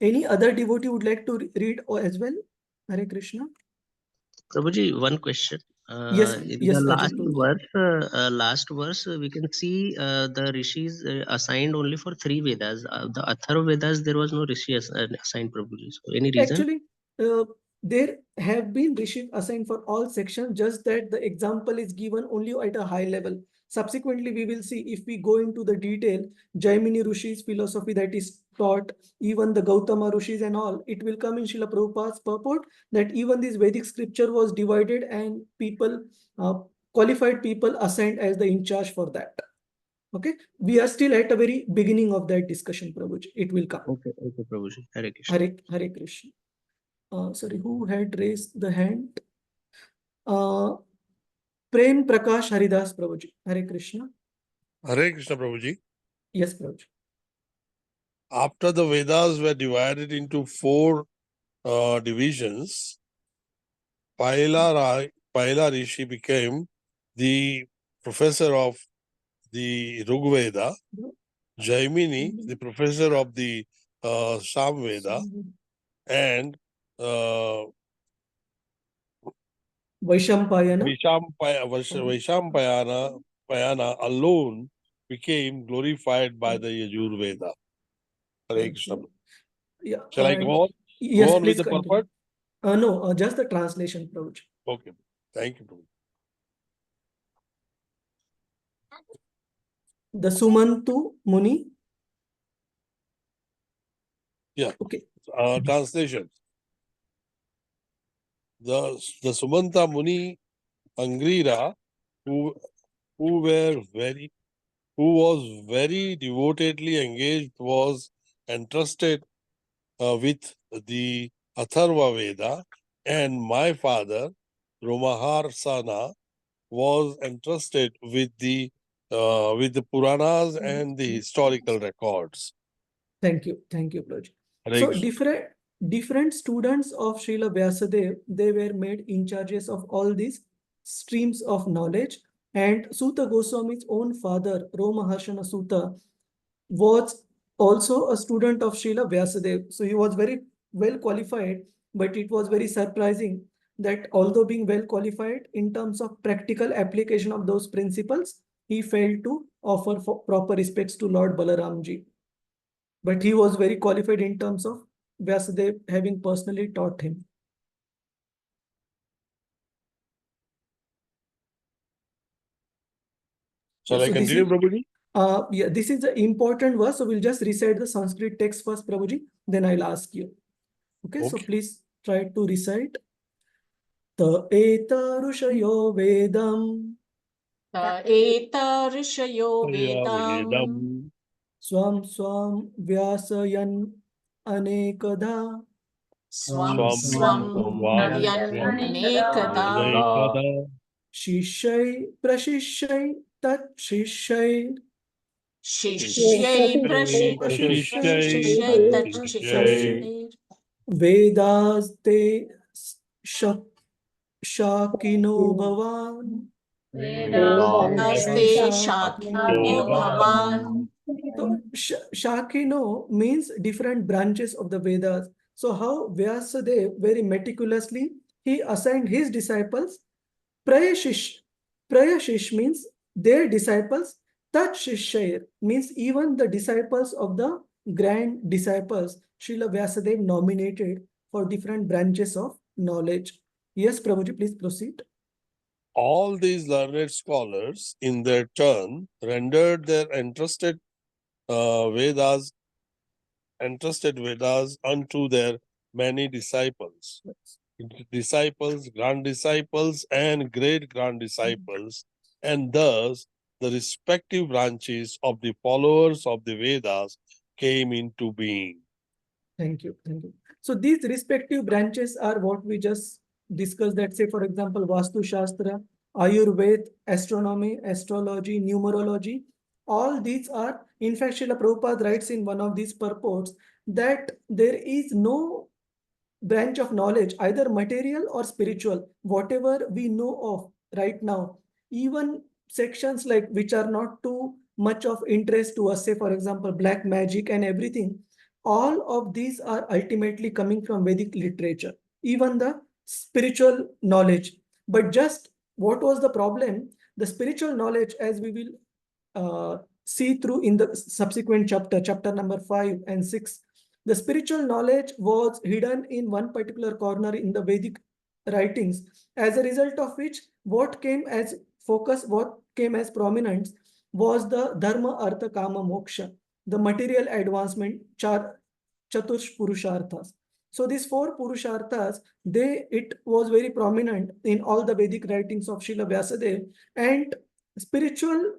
[SPEAKER 1] Any other devotee would like to read as well? Hare Krishna.
[SPEAKER 11] Prabhuji, one question.
[SPEAKER 1] Yes,
[SPEAKER 11] In
[SPEAKER 1] yes,
[SPEAKER 11] the
[SPEAKER 1] last
[SPEAKER 11] verse, we can see the rishis assigned only for 3 Vedas. The Atharva Vedas, there was no rishi assigned, Prabhuji. So, any reason?
[SPEAKER 1] Actually, there have been rishis assigned for all sections, just that the example is given only at a high level. Subsequently, we will see if we go into the detail, Jaimini Rishi's philosophy that is taught, even the Gautama Rishis and all, it will come in Srila Prabhupada's purport that even this Vedic scripture was divided and people, qualified people assigned as the in charge for that. Okay, we are still at a very beginning of that discussion, Prabhuji. It will come.
[SPEAKER 11] Okay, Prabhuji. Hare Krishna.
[SPEAKER 1] Hare Krishna. Sorry, who had raised the hand? Prem Prakash Haridas Prabhuji. Hare Krishna.
[SPEAKER 12] Hare Krishna, Prabhuji.
[SPEAKER 1] Yes, Prabhuji.
[SPEAKER 12] After the Vedas were divided into 4 divisions, Paila Rishi became the professor of the Rigveda, Jaimini, the professor of the Samveda, and
[SPEAKER 1] Vaishampayana
[SPEAKER 12] Vaishampayana alone became glorified by the Yajurveda. Hare Krishna.
[SPEAKER 1] Yeah.
[SPEAKER 12] Shall I go on?
[SPEAKER 1] Yes,
[SPEAKER 12] Go on
[SPEAKER 1] please
[SPEAKER 12] with the
[SPEAKER 1] continue.
[SPEAKER 12] purport?
[SPEAKER 1] No, just the translation, Prabhu.
[SPEAKER 12] Okay. Thank you, Prabhu.
[SPEAKER 1] The Sumantu Muni.
[SPEAKER 12] Yeah.
[SPEAKER 1] Okay.
[SPEAKER 12] Translation. The Sumanta Muni Angrira, who was very devotedly engaged, was entrusted with the Atharva Veda, and my father, Romaharsana, was entrusted with the Puranas and the historical records.
[SPEAKER 1] Thank you, Prabhu.
[SPEAKER 12] Hare
[SPEAKER 1] So
[SPEAKER 12] Krishna.
[SPEAKER 1] different students of Srila Vyasadeva, they were made in charges of all these streams of knowledge. And Suta Goswami's own father, Romaharshana Suta, was also a student of Srila Vyasadeva. So he was very well qualified, but it was very surprising that although being well qualified in terms of practical application of those principles, he failed to offer proper respects to Lord Balaramji. But he was very qualified in terms of Vyasadeva having personally taught him.
[SPEAKER 12] Shall I continue, Prabhuji?
[SPEAKER 1] Yeah, this is the important verse. So we'll just recite the Sanskrit text first, Prabhuji. Then I'll ask you. Okay, so please try to recite. Ta eta rushayo vedam.
[SPEAKER 4] Ta eta rishayo vedam.
[SPEAKER 1] Swam swam vyasayan anekada.
[SPEAKER 4] Swam yanekada.
[SPEAKER 1] Shishay prashishay tat shishay.
[SPEAKER 4] Shishay prashishay tat shishay.
[SPEAKER 1] Vedas te shakino bhavan.
[SPEAKER 4] Vedaste shakino bhavan.
[SPEAKER 1] So Shakino means different branches of the Vedas. So how Vyasadeva very meticulously he assigned his disciples Prayashish. Prayashish means their disciples. Tat Shishayar means even the disciples of the grand disciples Srila Vyasadeva nominated for different branches of knowledge. Yes, Prabhuji, please proceed.
[SPEAKER 12] All these learned scholars, in their turn, rendered their entrusted Vedas unto their many disciples. Disciples, grand disciples, and great grand disciples, and thus the respective branches of the followers of the Vedas came into being.
[SPEAKER 1] Thank you. So these respective branches are what we just discussed. That say, for example, Vastu Shastra, Ayurveda, astronomy, astrology, numerology. All these are, in fact, Srila Prabhupada writes in one of these purports that there is no branch of knowledge, either material or spiritual, whatever we know of right now, even sections like which are not too much of interest to us, say for example black magic and everything, all of these are ultimately coming from Vedic literature, even the spiritual knowledge. But just what was the problem? The spiritual knowledge, as we will see through in the subsequent chapter number 5 and 6, the spiritual knowledge was hidden in one particular corner in the Vedic writings, as a result of which what came as focus, what came as prominence was the Dharma, Artha, Kama, Moksha, the material advancement, Chatursh Purusharthas. So these 4 Purusharthas, it was very prominent in all the Vedic writings of Srila Vyasadeva, and spiritual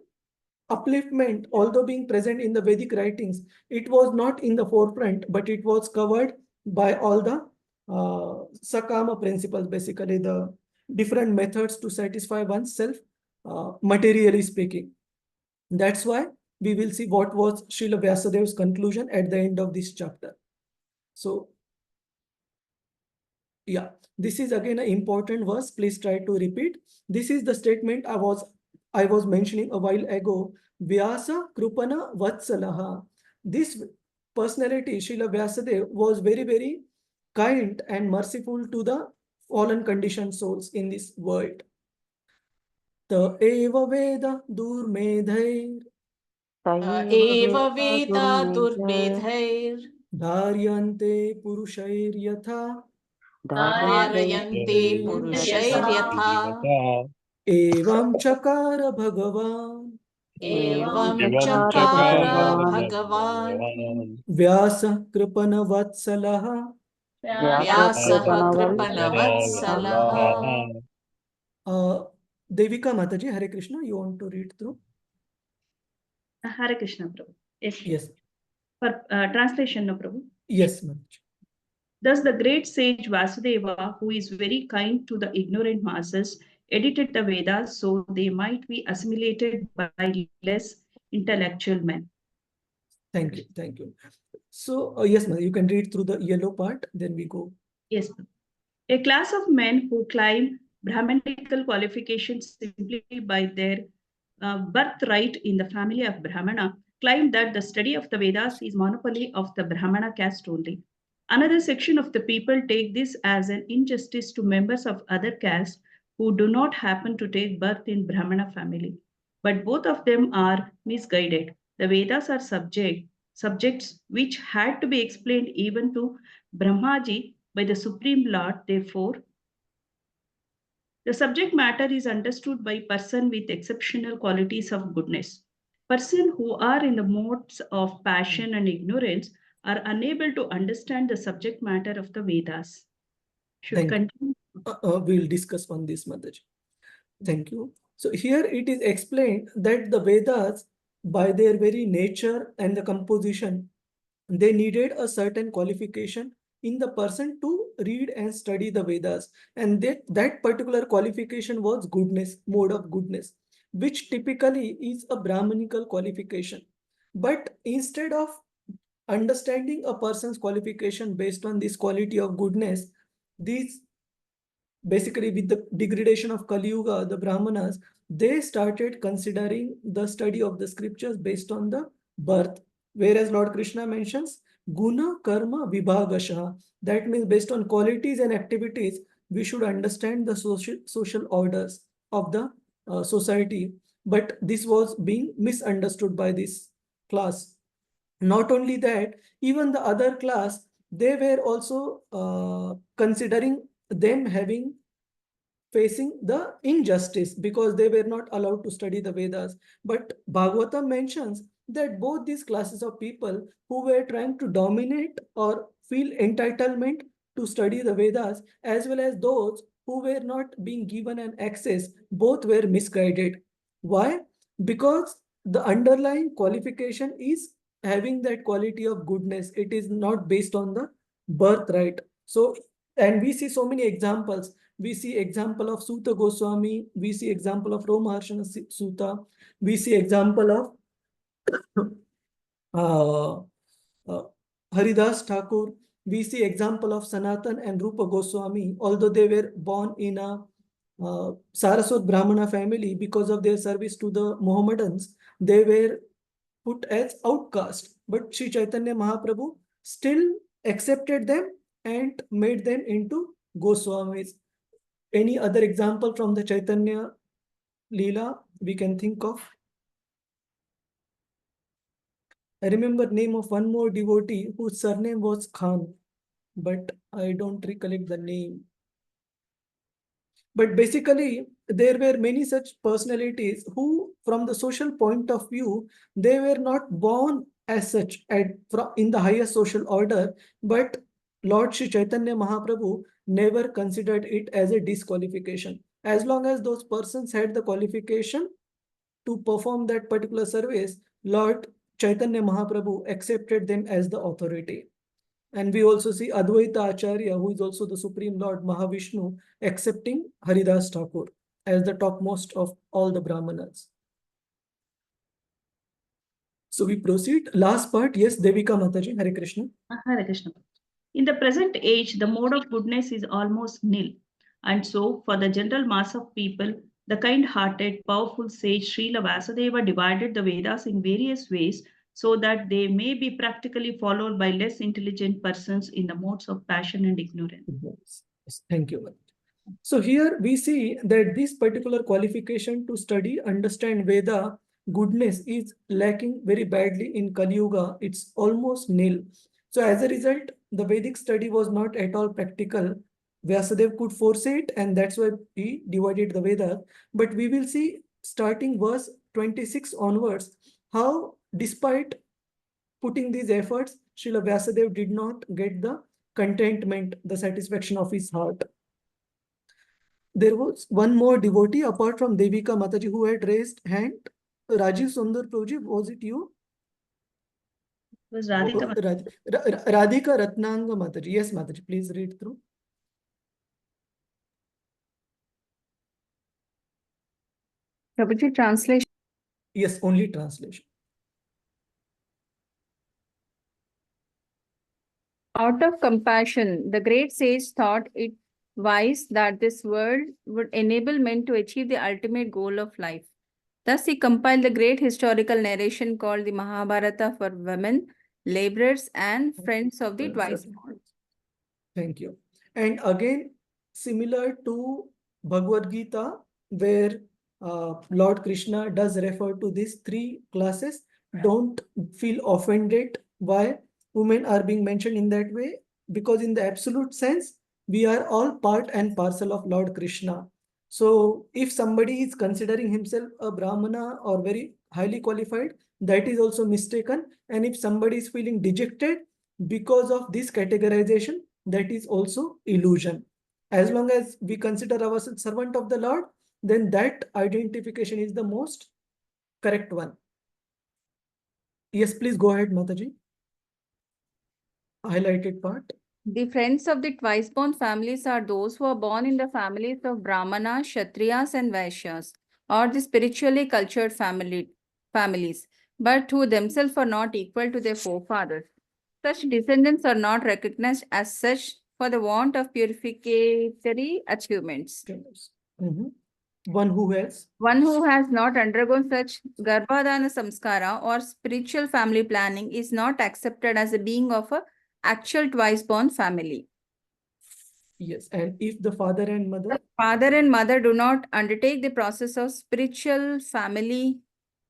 [SPEAKER 1] upliftment, although being present in the Vedic writings, it was not in the forefront, but it was covered by all the Sakama principles, basically the different methods to satisfy oneself, materially speaking. That's why we will see what was Srila Vyasadeva's conclusion at the end of this chapter. So, yeah, this is again an important verse. Please try to repeat. This is the statement I was mentioning a while ago. Vyasa Krupana Vatsalaha. This personality, Srila Vyasadeva, was very, very kind and merciful to the fallen conditioned souls in this world. Ta eva veda durmedhair
[SPEAKER 4] eva veda durmedhair
[SPEAKER 1] dharyante purushair yatha
[SPEAKER 4] धारयन्ते पुरुषैर्यथा
[SPEAKER 1] evam chakara bhagavan
[SPEAKER 4] evam chakara bhagavan
[SPEAKER 1] vyasa kripana vatsalah
[SPEAKER 4] vyasah kripanavatsalaha.
[SPEAKER 1] Devika Mataji, Hare Krishna, you want to read through?
[SPEAKER 2] Hare Krishna, Prabhu.
[SPEAKER 1] Yes.
[SPEAKER 2] For translation, no, Prabhu.
[SPEAKER 1] Yes, Mataji.
[SPEAKER 2] Thus, the great sage Vasudeva, who is very kind to the ignorant masses, edited the Vedas so they might be assimilated by less intellectual men.
[SPEAKER 1] Thank you. Thank you. So, yes, ma'am, you can read through the yellow part, then we go.
[SPEAKER 2] Yes, ma'am. A class of men who claim Brahmanical qualifications simply by their birthright in the family of Brahmana claim that the study of the Vedas is monopoly of the Brahmana caste only. Another section of the people take this as an injustice to members of other castes who do not happen to take birth in Brahmana family. But both of them are misguided. The Vedas are subjects which had to be explained even to Brahmaji by the Supreme Lord. Therefore, the subject matter is understood by person with exceptional qualities of goodness. Persons who are in the modes of passion and ignorance are unable to understand the subject matter of the Vedas. Should continue.
[SPEAKER 1] We'll discuss on this, Mataji. Thank you. So here it is explained that the Vedas, by their very nature and the composition, they needed a certain qualification in the person to read and study the Vedas. And that particular qualification was goodness, mode of goodness, which typically is a Brahmanical qualification. But instead of understanding a person's qualification based on this quality of goodness, these basically with the degradation of Kali Yuga, the Brahmanas, they started considering the study of the scriptures based on the birth. Whereas Lord Krishna mentions Guna Karma Vibhagasha. That means based on qualities and activities, we should understand the social orders of the society. But this was being misunderstood by this class. Not only that, even the other class, they were also considering them facing the injustice because they were not allowed to study the Vedas. But Bhagavatam mentions that both these classes of people who were trying to dominate or feel entitlement to study the Vedas, as well as those who were not being given an access, both were misguided. Why? Because the underlying qualification is having that quality of goodness. It is not based on the birthright. So, and we see so many examples. We see example of Suta Goswami, we see example of Romaharshana Suta, we see example of Haridas Thakur, we see example of Sanatan and Rupa Goswami, although they were born in a Saraswat Brahmana family, because of their service to the Mohammedans, they were put as outcast. But Sri Chaitanya Mahaprabhu still accepted them and made them into Goswamis. Any other example from the Chaitanya Leela we can think of? I remember name of one more devotee whose surname was Khan, but I don't recollect the name. But basically, there were many such personalities who, from the social point of view, they were not born as such in the highest social order, but Lord Sri Chaitanya Mahaprabhu never considered it as a disqualification. As long as those persons had the qualification to perform that particular service, Lord Chaitanya Mahaprabhu accepted them as the authority. And we also see Advaita Acharya, who is also the Supreme Lord Mahavishnu, accepting Haridas Thakur as the topmost of all the Brahmanas. So we proceed. Last part, yes, Devika Mataji, Hare Krishna.
[SPEAKER 2] Hare Krishna. In the present age, the mode of goodness is almost nil. And so, for the general mass of people, the kind-hearted, powerful sage Srila Vasudeva divided the Vedas in various ways so that they may be practically followed by less intelligent persons in the modes of passion and ignorance.
[SPEAKER 1] Yes. Thank you. So here we see that this particular qualification to study, understand Veda goodness is lacking very badly in Kali Yuga. It's almost nil. So as a result, the Vedic study was not at all practical. Vyasadeva could foresee it, and that's why he divided the Vedas. But we will see starting verse 26 onwards, how despite putting these efforts, Srila Vyasadeva did not get the contentment, the satisfaction of his heart. There was one more devotee apart from Devika Mataji who had raised hand. Rajiv Sundar Prabhuji, was it you?
[SPEAKER 2] It was Radhika.
[SPEAKER 1] Radhika Ratnanga Mataji. Yes, Mataji, please read through.
[SPEAKER 3] Prabhuji, translation.
[SPEAKER 1] Yes, only translation.
[SPEAKER 3] Out of compassion, the great sage thought it wise that this world would enable men to achieve the ultimate goal of life. Thus, he compiled the great historical narration called the Mahabharata for women, laborers, and friends of the twice born.
[SPEAKER 1] Thank you. And again, similar to Bhagavad Gita, where Lord Krishna does refer to these three classes, don't feel offended why women are being mentioned in that way, because in the absolute sense, we are all part and parcel of Lord Krishna. So if somebody is considering himself a Brahmana or very highly qualified, that is also mistaken. And if somebody is feeling dejected because of this categorization, that is also illusion. As long as we consider ourselves servant of the Lord, then that identification is the most correct one. Yes, please go ahead, Mataji. Highlighted part.
[SPEAKER 3] The friends of the twice-born families are those who are born in the families of Brahmana, Kshatriyas, and Vaishyas, or the spiritually cultured families, but who themselves are not equal to their forefathers. Such descendants are not recognized as such for the want of purificatory achievements.
[SPEAKER 1] One who
[SPEAKER 3] has not undergone such Garbhadana Samskara or spiritual family planning is not accepted as a being of a actual twice-born family.
[SPEAKER 1] Yes, and if the father and
[SPEAKER 3] mother do not undertake the process of spiritual family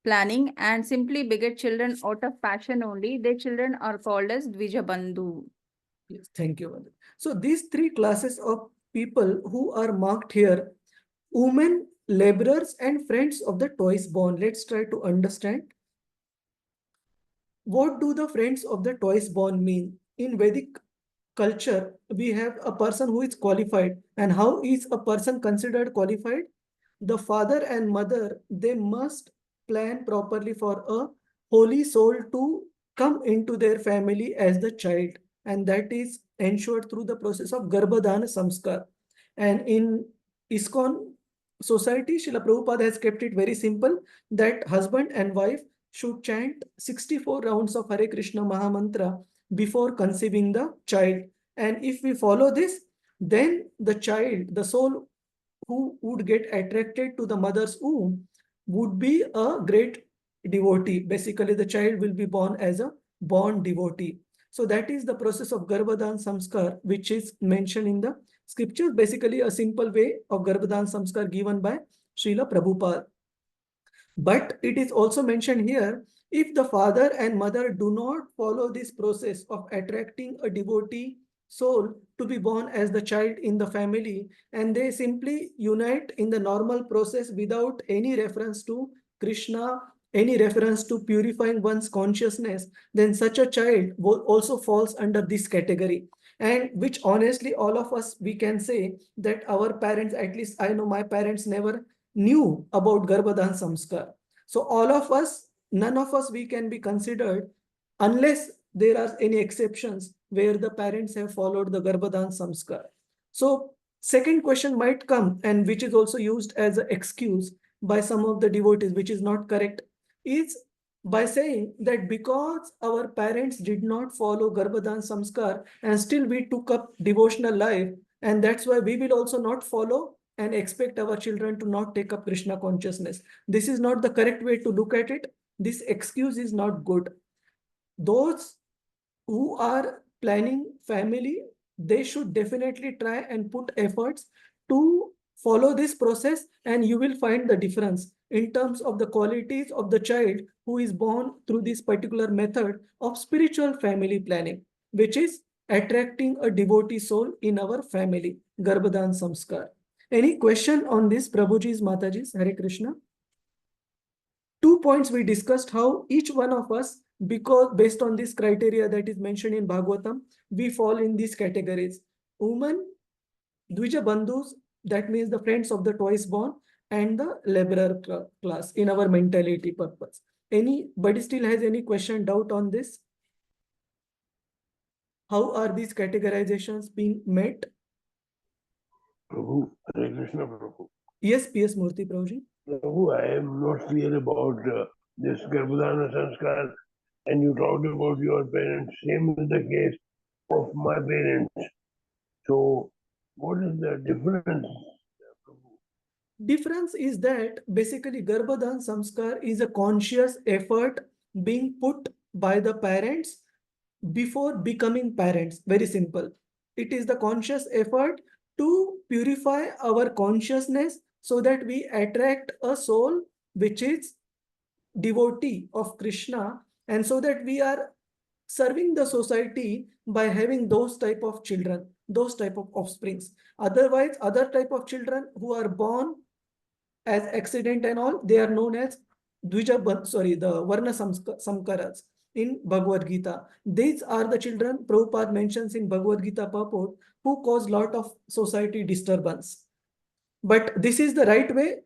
[SPEAKER 3] planning and simply beget children out of passion only, their children are called as Dvijabandhu.
[SPEAKER 1] Yes, thank you. So these three classes of people who are marked here, women, laborers, and friends of the twice born. Let's try to understand. What do the friends of the twice born mean? In Vedic culture, we have a person who is qualified. And how is a person considered qualified? The father and mother, they must plan properly for a holy soul to come into their family as the child. And that is ensured through the process of Garbhadana Samskar. And in ISKCON society, Srila Prabhupada has kept it very simple that husband and wife should chant 64 rounds of Hare Krishna Mahamantra before conceiving the child. And if we follow this, then the child, the soul who would get attracted to the mother's womb would be a great devotee. Basically, the child will be born as a born devotee. So that is the process of Garbhadan Samskar, which is mentioned in the scriptures. Basically, a simple way of Garbhadan Samskar given by Srila Prabhupada. But it is also mentioned here, if the father and mother do not follow this process of attracting a devotee soul to be born as the child in the family, and they simply unite in the normal process without any reference to Krishna, any reference to purifying one's consciousness, then such a child also falls under this category. And which honestly, all of us, we can say that our parents, at least I know my parents never knew about Garbhadan Samskar. So all of us, none of us, we can be considered unless there are any exceptions where the parents have followed the Garbhadan Samskar. So second question might come, and which is also used as an excuse by some of the devotees, which is not correct, is by saying that because our parents did not follow Garbhadan Samskar and still we took up devotional life, and that's why we will also not follow and expect our children to not take up Krishna consciousness. This is not the correct way to look at it. This excuse is not good. those who are planning family, they should definitely try and put efforts to follow this process, and you will find the difference in terms of the qualities of the child who is born through this particular method of spiritual family planning, which is attracting a devotee soul in our family, Garbhadan Samskar. Any question on this, Prabhuji's, Mataji's? Hare Krishna. 2 points we discussed how each one of us, because based on this criteria that is mentioned in Bhagavatam, we fall in these categories. Woman, Dvija Bandhus, that means the friends of the twice born, and the laborer class in our mentality purpose. Anybody still has any question, doubt on this? How are these categorizations being met?
[SPEAKER 13] Prabhu, Hare Krishna Prabhu.
[SPEAKER 1] Yes, P.S. Murthy Prabhuji.
[SPEAKER 13] Prabhu, I am not clear about this Garbhadana Sanskar, and you talked about your parents. Same is the case of my parents. So, what is the difference?
[SPEAKER 1] Difference is that basically Garbhadan Samskar is a conscious effort being put by the parents before becoming parents. Very simple. It is the conscious effort to purify our consciousness so that we attract a soul which is devotee of Krishna, and so that we are serving the society by having those type of children, those type of offsprings. Otherwise, other type of children who are born as accident and all, they are known as the Varna Samkaras in Bhagavad Gita. These are the children Prabhupada mentions in Bhagavad Gita purport who cause lot of society disturbance. But this is the right way.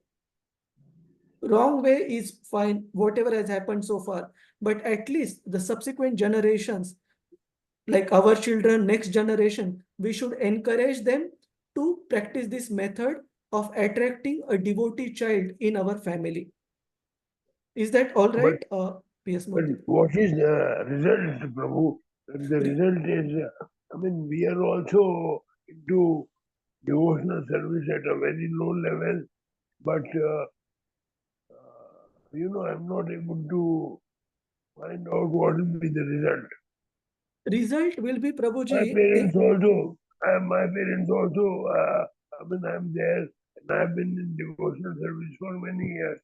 [SPEAKER 1] Wrong way is fine, whatever has happened so far. But at least the subsequent generations, like our children, next generation, we should encourage them to practice this method of attracting a devotee child in our family. Is that all right? P.S.
[SPEAKER 13] But what is the result, Prabhu? The result is, we are also into devotional service at a very low level, but I'm not able to find out what will be the result.
[SPEAKER 1] Result will be, Prabhuji.
[SPEAKER 13] My parents also, I'm there and I've been in devotional service for many years.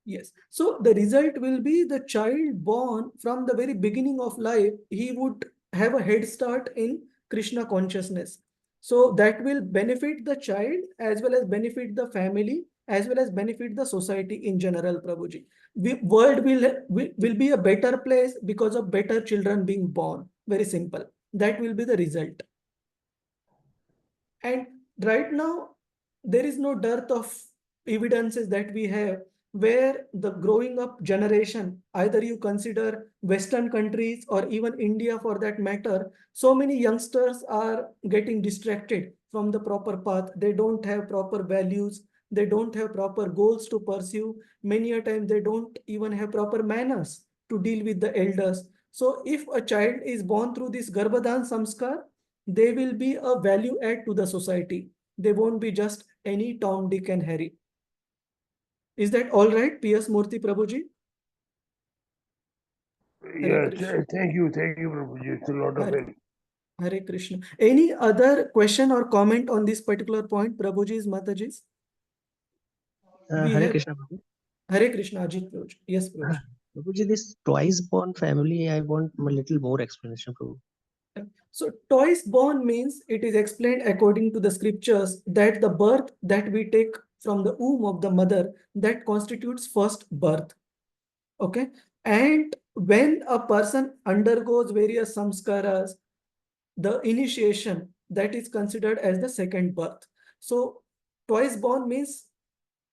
[SPEAKER 1] Yes. So the result will be the child born from the very beginning of life, he would have a head start in Krishna consciousness. So that will benefit the child as well as benefit the family as well as benefit the society in general, Prabhuji. The world will be a better place because of better children being born. Very simple. That will be the result. And right now, there is no dearth of evidences that we have where the growing up generation, either you consider Western countries or even India for that matter, so many youngsters are getting distracted from the proper path. They don't have proper values. They don't have proper goals to pursue. Many a time they don't even have proper manners to deal with the elders. So if a child is born through this Garbhadan Samskar, they will be a value add to the society. They won't be just any Tom, Dick and Harry. Is that all right, P.S. Murthy Prabhuji?
[SPEAKER 13] Yeah, thank you, Prabhuji. It's a lot of help.
[SPEAKER 1] Hare Krishna. Any other question or comment on this particular point, Prabhuji's, Mataji's?
[SPEAKER 11] Hare Krishna, Prabhu.
[SPEAKER 1] Hare Krishna, Ajit Prabhuji. Yes, Prabhuji.
[SPEAKER 11] Prabhuji, this twice born family, I want a little more explanation, Prabhu.
[SPEAKER 1] So twice born means it is explained according to the scriptures that the birth that we take from the womb of the mother, that constitutes first birth. Okay. And when a person undergoes various samskaras, the initiation, that is considered as the second birth. So twice born means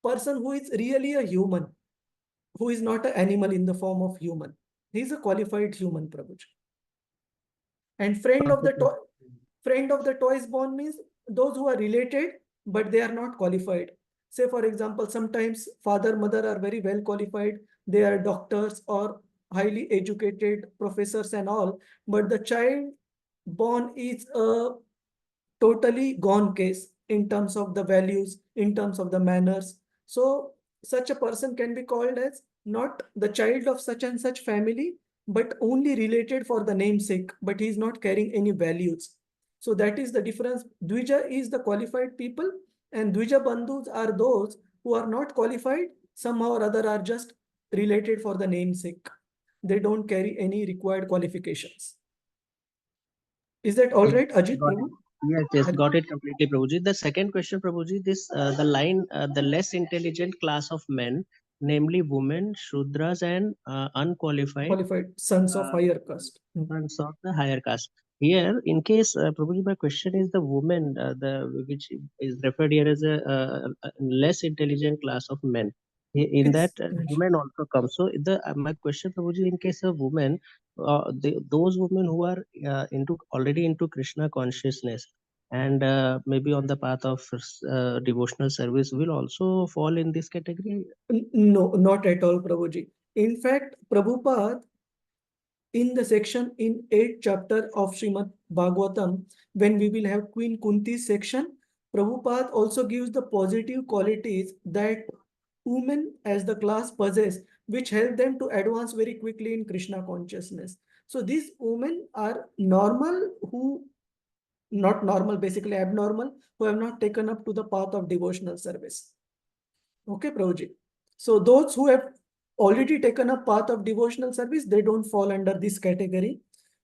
[SPEAKER 1] person who is really a human, who is not an animal in the form of human. He is a qualified human, Prabhuji. And friend of the twice born means those who are related, but they are not qualified. Say, for example, sometimes father, mother are very well qualified. They are doctors or highly educated professors and all, but the child born is a totally gone case in terms of the values, in terms of the manners. So such a person can be called as not the child of such and such family, but only related for the namesake, but he is not carrying any values. So that is the difference. Dvija is the qualified people, and Dvija Bandhus are those who are not qualified, somehow or other are just related for the namesake. They don't carry any required qualifications. Is that all right, Ajit? Prabhu?
[SPEAKER 11] Yes, got it completely, Prabhuji. The second question, Prabhuji, this the line, the less intelligent class of men, namely women, Shudras, and unqualified
[SPEAKER 1] Qualified sons of higher caste.
[SPEAKER 11] sons of the higher caste. Here, in case, Prabhuji, my question is the woman, which is referred here as a less intelligent class of men. In that, women also come. So, my question, Prabhuji, in case of women, those women who are already into Krishna consciousness and maybe on the path of devotional service will also fall in this category?
[SPEAKER 1] No, not at all, Prabhuji. In fact, Prabhupada, in the section in 8th chapter of Srimad Bhagavatam, when we will have Queen Kunti's section, Prabhupada also gives the positive qualities that women as the class possess, which help them to advance very quickly in Krishna consciousness. So these women are normal, not normal, basically abnormal, who have not taken up to the path of devotional service. Okay, Prabhuji. So those who have already taken a path of devotional service, they don't fall under this category.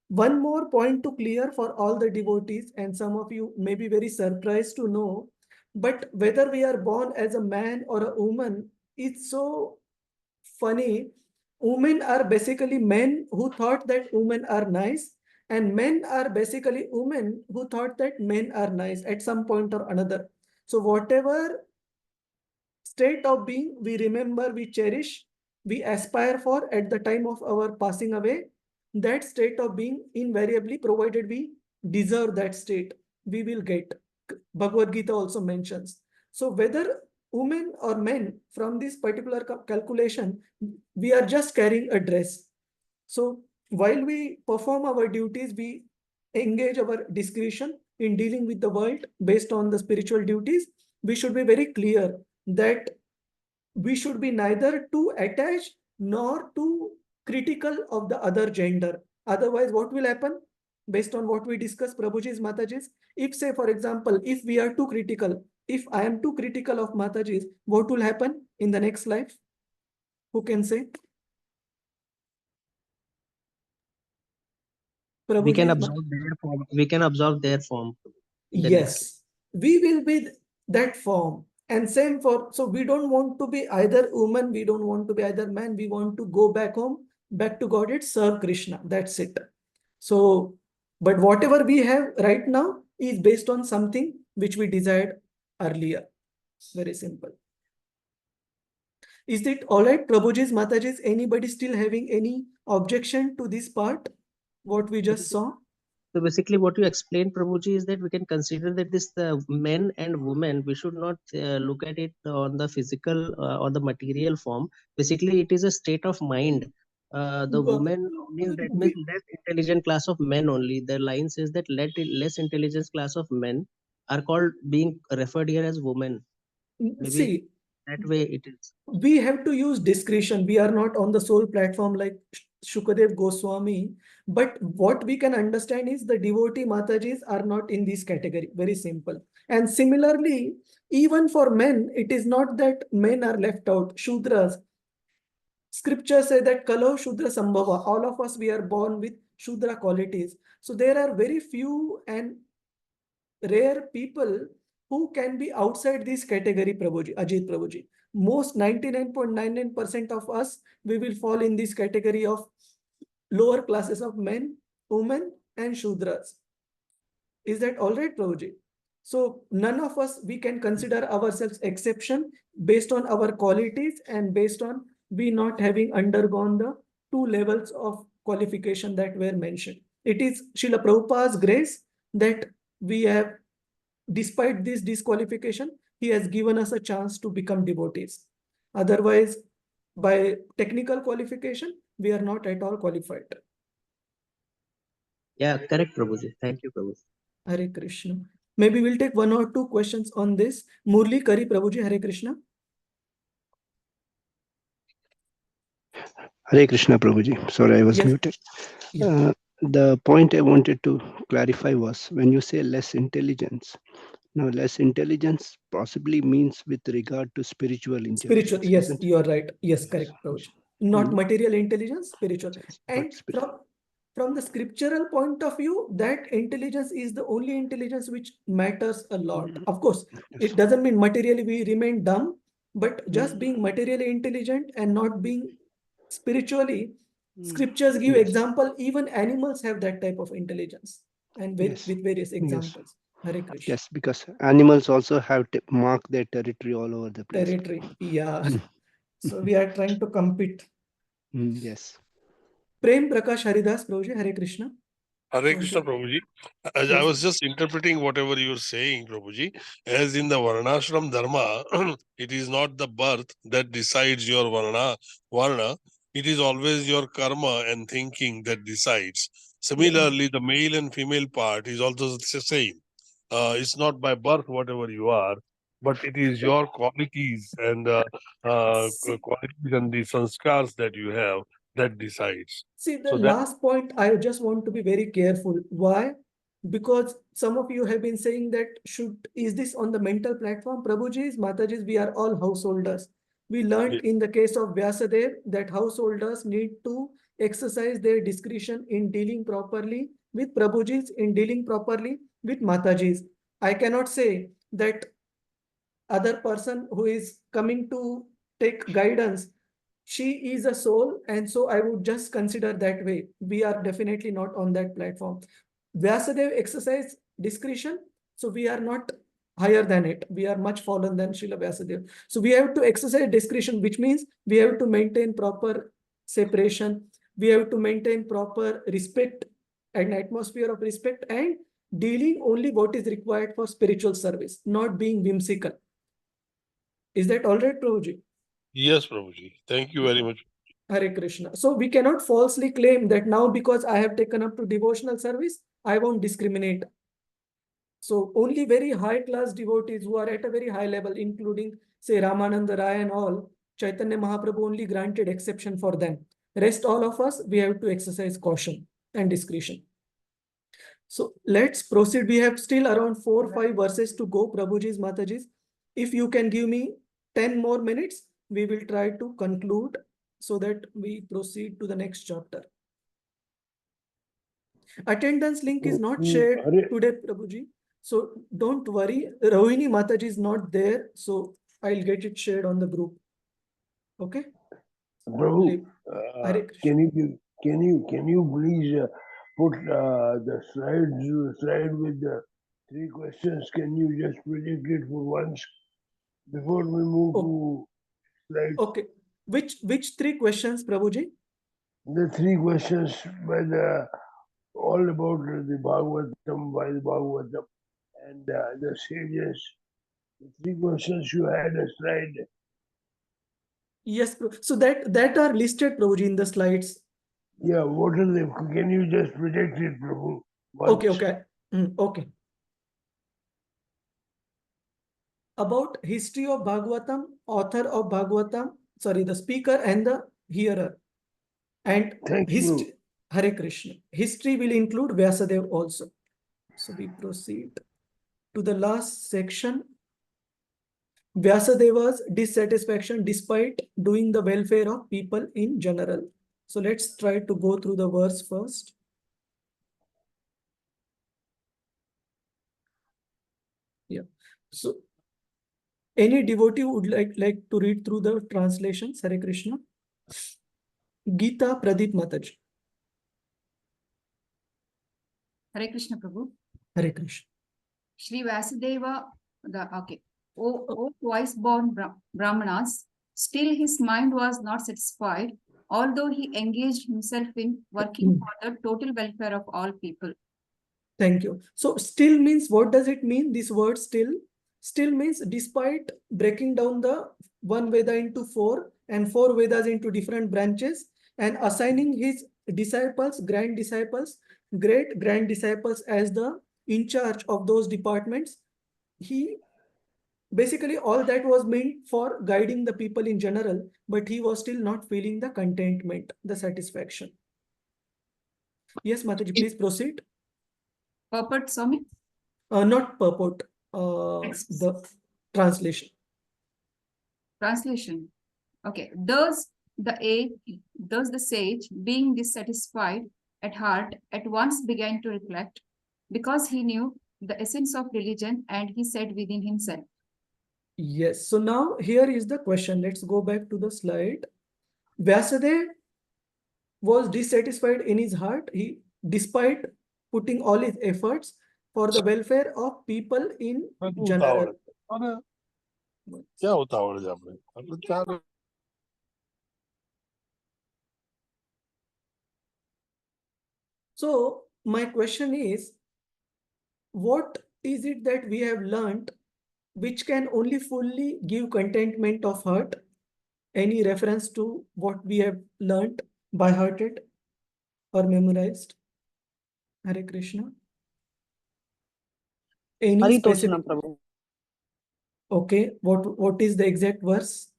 [SPEAKER 1] One more point to clear for all the devotees, and some of you may be very surprised to know, but whether we are born as a man or a woman, it's so funny. Women are basically men who thought that women are nice, and men are basically women who thought that men are nice at some point or another. So whatever state of being we remember, we cherish, we aspire for at the time of our passing away, that state of being invariably, provided we deserve that state, we will get. Bhagavad Gita also mentions. So whether women or men, from this particular calculation, we are just carrying a dress. So while we perform our duties, we engage our discretion in dealing with the world based on the spiritual duties. We should be very clear that we should be neither too attached nor too critical of the other gender. Otherwise, what will happen? Based on what we discussed, Prabhuji's, Mataji's, if say, for example, if we are too critical, if I am too critical of Mataji's, what will happen in the next life? Who can say?
[SPEAKER 11] We can absorb their form. We can absorb their form.
[SPEAKER 1] Yes, we will be that form. And same for, so we don't want to be either woman, we don't want to be either man, we want to go back home, back to Godhead, serve Krishna. That's it. So, but whatever we have right now is based on something which we desired earlier. Very simple. Is it all right, Prabhuji's, Mataji's, anybody still having any objection to this part, what we just saw?
[SPEAKER 11] So basically what you explained, Prabhuji, is that we can consider that this men and women, we should not look at it on the physical or the material form. Basically, it is a state of mind. The women means that means less intelligent class of men only. The line says that less intelligent class of men are called, being referred here as women. Maybe
[SPEAKER 1] see,
[SPEAKER 11] that way it is.
[SPEAKER 1] We have to use discretion. We are not on the sole platform like Shukadev Goswami. But what we can understand is the devotee Matajis are not in this category. Very simple. And similarly, even for men, it is not that men are left out. Shudras. Scriptures say that Kalo Shudra Sambhava. All of us, we are born with Shudra qualities. So there are very few and rare people who can be outside this category, Prabhuji, Ajit Prabhuji. Most 99.99% of us, we will fall in this category of lower classes of men, women, and Shudras. Is that all right, Prabhuji? So none of us, we can consider ourselves exception based on our qualities and based on we not having undergone the 2 levels of qualification that were mentioned. It is Srila Prabhupada's grace that we have, despite this disqualification, he has given us a chance to become devotees. Otherwise, by technical qualification, we are not at all qualified.
[SPEAKER 11] Yeah, correct, Prabhuji. Thank you, Prabhuji.
[SPEAKER 1] Hare Krishna. Maybe we'll take 1 or 2 questions on this. Murli Kari Prabhuji, Hare Krishna.
[SPEAKER 14] Hare Krishna, Prabhuji. Sorry, I was
[SPEAKER 1] Yes.
[SPEAKER 14] muted.
[SPEAKER 1] Yeah.
[SPEAKER 14] The point I wanted to clarify was when you say less intelligence. Now, less intelligence possibly means with regard to spiritual intelligence.
[SPEAKER 1] Spiritual, yes,
[SPEAKER 14] isn't it?
[SPEAKER 1] you are right. Yes, correct, Prabhuji. Not material intelligence, spiritual. And from the scriptural point of view, that intelligence is the only intelligence which matters a lot. Of course, it doesn't mean materially we remain dumb, but just being materially intelligent and not being spiritually, scriptures give example, even animals have that type of intelligence, and with various examples. Hare Krishna.
[SPEAKER 14] Yes, because animals also have to mark their territory all over the place.
[SPEAKER 1] Territory, yeah. So we are trying to compete.
[SPEAKER 14] Yes.
[SPEAKER 1] Prem Prakash Haridas, Prabhuji, Hare Krishna.
[SPEAKER 12] Hare Krishna, Prabhuji. I was just interpreting whatever you were saying, Prabhuji. As in the Varnashram Dharma, it is not the birth that decides your Varna. It is always your karma and thinking that decides. Similarly, the male and female part is also the same. It's not by birth whatever you are, but it is your qualities and qualities and the sanskars that you have that decides.
[SPEAKER 1] See, the last point, I just want to be very careful. Why? Because some of you have been saying that is this on the mental platform? Prabhuji's, Mataji's, we are all householders. We learned in the case of Vyasadeva that householders need to exercise their discretion in dealing properly with Prabhuji's, in dealing properly with Mataji's. I cannot say that other person who is coming to take guidance, she is a soul, and so I would just consider that way. We are definitely not on that platform. Vyasadeva exercise discretion, so we are not higher than it. We are much fallen than Srila Vyasadeva. So we have to exercise discretion, which means we have to maintain proper separation. We have to maintain proper respect, an atmosphere of respect, and dealing only what is required for spiritual service, not being whimsical. Is that all right, Prabhuji?
[SPEAKER 12] Yes, Prabhuji. Thank you very much.
[SPEAKER 1] Hare Krishna. So we cannot falsely claim that now because I have taken up to devotional service, I won't discriminate. So only very high class devotees who are at a very high level, including say Ramananda Rai and all, Chaitanya Mahaprabhu only granted exception for them. Rest all of us, we have to exercise caution and discretion. So let's proceed. We have still around 4 or 5 verses to go, Prabhuji's, Mataji's. If you can give me 10 more minutes, we will try to conclude so that we proceed to the next chapter. Attendance link is not shared today, Prabhuji. So don't worry. Rohini Mataji is not there. So I'll get it shared on the group. Okay?
[SPEAKER 13] Prabhu, can you please put the slide with the 3 questions? Can you just project it for once before we move to slides?
[SPEAKER 1] Okay. Which 3 questions, Prabhuji?
[SPEAKER 13] The 3 questions by all about the Bhagavatam, by the Bhagavatam and the sages. The 3 questions you had a slide.
[SPEAKER 1] Yes, so that are listed, Prabhuji, in the slides.
[SPEAKER 13] Yeah, what are they? Can you just project it, Prabhu? Once?
[SPEAKER 1] Okay. Okay. About history of Bhagavatam, author of Bhagavatam, sorry, the speaker and the hearer. And history, Hare Krishna. History will include Vyasadeva also. So we proceed to the last section. Vyasadeva's dissatisfaction despite doing the welfare of people in general. So let's try to go through the verse first. Yeah. So any devotee would like to read through the translations? Hare Krishna. Gita Pradeep Mataji.
[SPEAKER 3] Hare Krishna, Prabhu.
[SPEAKER 1] Hare Krishna.
[SPEAKER 3] Shri Vasudeva, O twice born Brahmanas, still his mind was not satisfied, although he engaged himself in working for the total welfare of all people.
[SPEAKER 1] Thank you. So still means, what does it mean? This word still? Still means despite breaking down the one Veda into 4 and 4 Vedas into different branches and assigning his disciples, grand disciples, great grand disciples as the in charge of those departments, he basically all that was meant for guiding the people in general, but he was still not feeling the contentment, the satisfaction. Yes, Mataji, please proceed.
[SPEAKER 3] Purport, Swami?
[SPEAKER 1] Not purport, the translation.
[SPEAKER 3] Translation. Okay. Thus the sage, being dissatisfied at heart, at once began to reflect, because he knew the essence of religion, and he said within himself.
[SPEAKER 1] Yes. So now here is the question. Let's go back to the slide. Vyasadeva was dissatisfied in his heart. He, despite putting all his efforts for the welfare of people in general. So my question is, what is it that we have learned which can only fully give contentment of heart? Any reference to what we have learned by hearted or memorized? Hare Krishna. Any specific?
[SPEAKER 15] Prabhu.
[SPEAKER 1] Okay, what is the exact verse?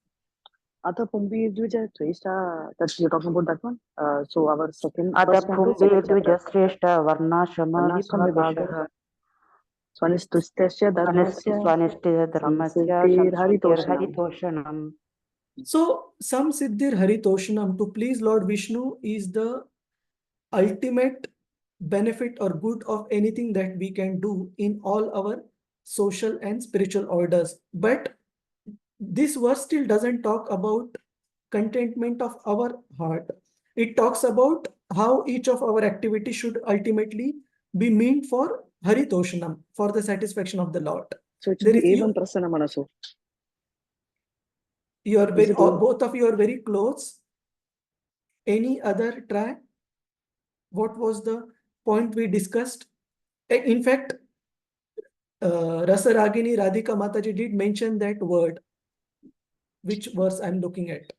[SPEAKER 15] Atha Pumbi Shrestha, that you're talking about that one. So our second
[SPEAKER 16] Atha
[SPEAKER 15] first canto, second
[SPEAKER 16] Pumbi
[SPEAKER 15] chapter.
[SPEAKER 16] Shrestha Varna Shama
[SPEAKER 15] Vibhagaha. Swanistustasya dharmasya
[SPEAKER 16] Swanishta Dharmasya
[SPEAKER 15] Samsiddhir
[SPEAKER 16] Haritoshanam.
[SPEAKER 1] So Samsiddhir Haritoshanam, to please Lord Vishnu, is the ultimate benefit or good of anything that we can do in all our social and spiritual orders. But this verse still doesn't talk about contentment of our heart. It talks about how each of our activities should ultimately be meant for Haritoshanam, for the satisfaction of the Lord.
[SPEAKER 15] So it should be Evam Prasanna Manaso.
[SPEAKER 1] You are very, both of you are very close. Any other try? What was the point we discussed? In fact, Rasa Ragini Radhika Mataji did mention that word. Which verse I'm looking at?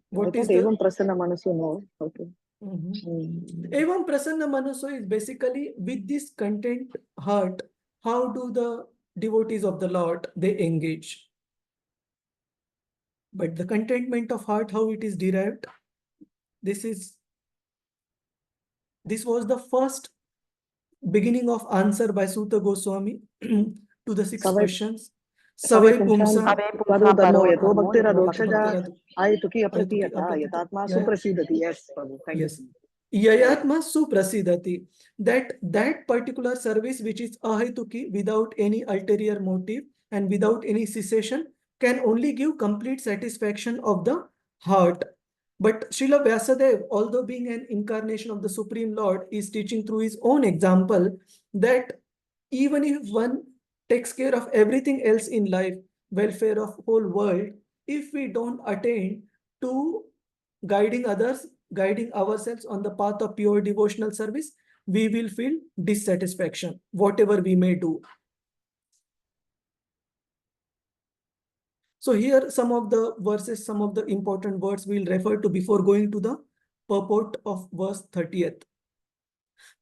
[SPEAKER 1] What is the
[SPEAKER 15] Evam Prasanna Manaso? No. Okay.
[SPEAKER 1] Evam Prasanna Manaso is basically with this content heart. How do the devotees of the Lord they engage? But the contentment of heart, how it is derived? This was the first beginning of answer by Suta Goswami to the 6 questions. Savai Pumsa
[SPEAKER 15] Paro Dharmo Yato Bhaktira Dokshaja Ayatuki Apratiyata Yatatma Suprasidati. Yes, Prabhu. Thank you.
[SPEAKER 1] Yayatma Suprasidati. That particular service which is ahetuki, without any ulterior motive and without any cessation, can only give complete satisfaction of the heart. But Srila Vyasadeva, although being an incarnation of the Supreme Lord, is teaching through his own example that even if one takes care of everything else in life, welfare of whole world, if we don't attain to guiding others, guiding ourselves on the path of pure devotional service, we will feel dissatisfaction, whatever we may do. So here some of the verses, some of the important words we'll refer to before going to the purport of verse 30th.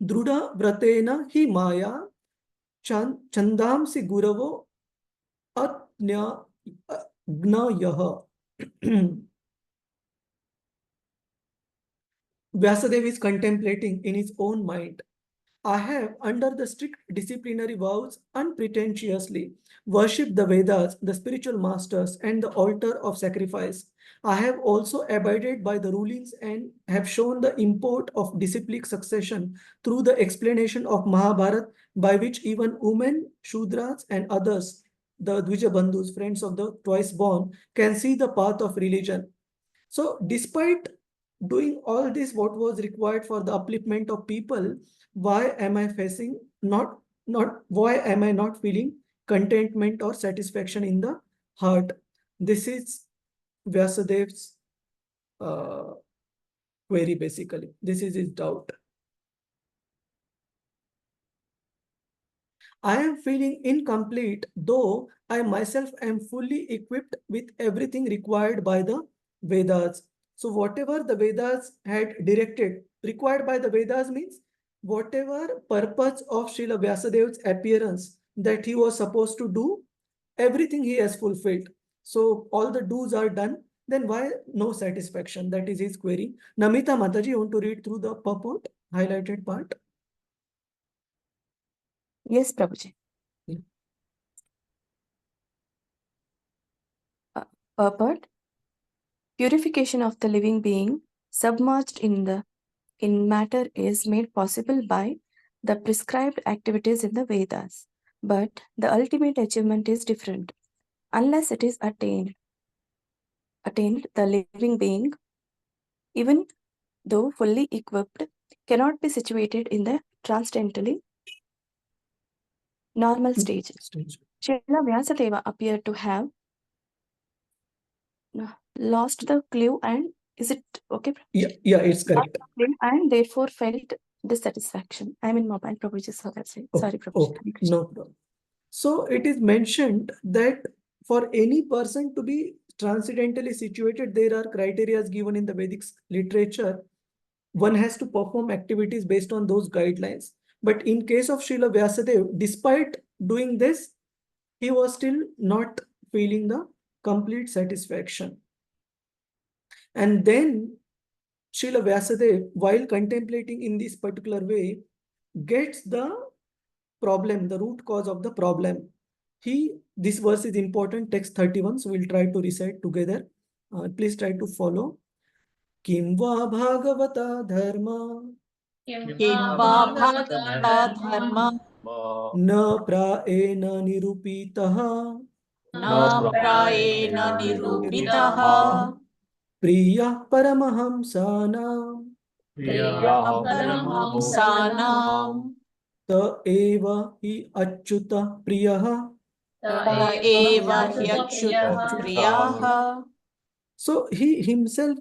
[SPEAKER 1] Druda Vratena hi Maya Chandamsi Guravo Atnya Gnayaha. Vyasadeva is contemplating in his own mind. I have, under the strict disciplinary vows, unpretentiously worshipped the Vedas, the spiritual masters, and the altar of sacrifice. I have also abided by the rulings and have shown the import of disciplic succession through the explanation of Mahabharata, by which even women, Shudras, and others, the Dvija Bandhus, friends of the twice born, can see the path of religion. So, despite doing all this, what was required for the upliftment of people, why am I facing why am I not feeling contentment or satisfaction in the heart? This is Vyasadev's query basically. This is his doubt. I am feeling incomplete, though I myself am fully equipped with everything required by the Vedas. So whatever the Vedas had directed, required by the Vedas means whatever purpose of Srila Vyasadeva's appearance that he was supposed to do, everything he has fulfilled. So all the do's are done. Then why no satisfaction? That is his query. Namita Mataji, you want to read through the purport, highlighted part?
[SPEAKER 17] Yes, Prabhuji.
[SPEAKER 1] Yeah.
[SPEAKER 17] Purport. Purification of the living being submerged in matter is made possible by the prescribed activities in the Vedas. But the ultimate achievement is different. Unless it is attained, the living being, even though fully equipped, cannot be situated in the transcendentally normal stage. Srila Vyasadeva appeared to have lost the clue, and is it okay?
[SPEAKER 1] Yeah, it's correct.
[SPEAKER 17] And therefore felt dissatisfaction. I'm in mobile, Prabhuji. Sorry, Prabhuji.
[SPEAKER 1] Okay, no problem. So it is mentioned that for any person to be transcendentally situated, there are criteria given in the Vedic literature. One has to perform activities based on those guidelines. But in case of Srila Vyasadeva, despite doing this, he was still not feeling the complete satisfaction. And then Srila Vyasadeva, while contemplating in this particular way, gets the problem, the root cause of the problem. This verse is important, text 31, so we'll try to recite together. Please try to follow. Kim va bhagavata dharma na praena nirupitaha priya paramahamsanam ta eva hi achyuta priyaha. So he himself,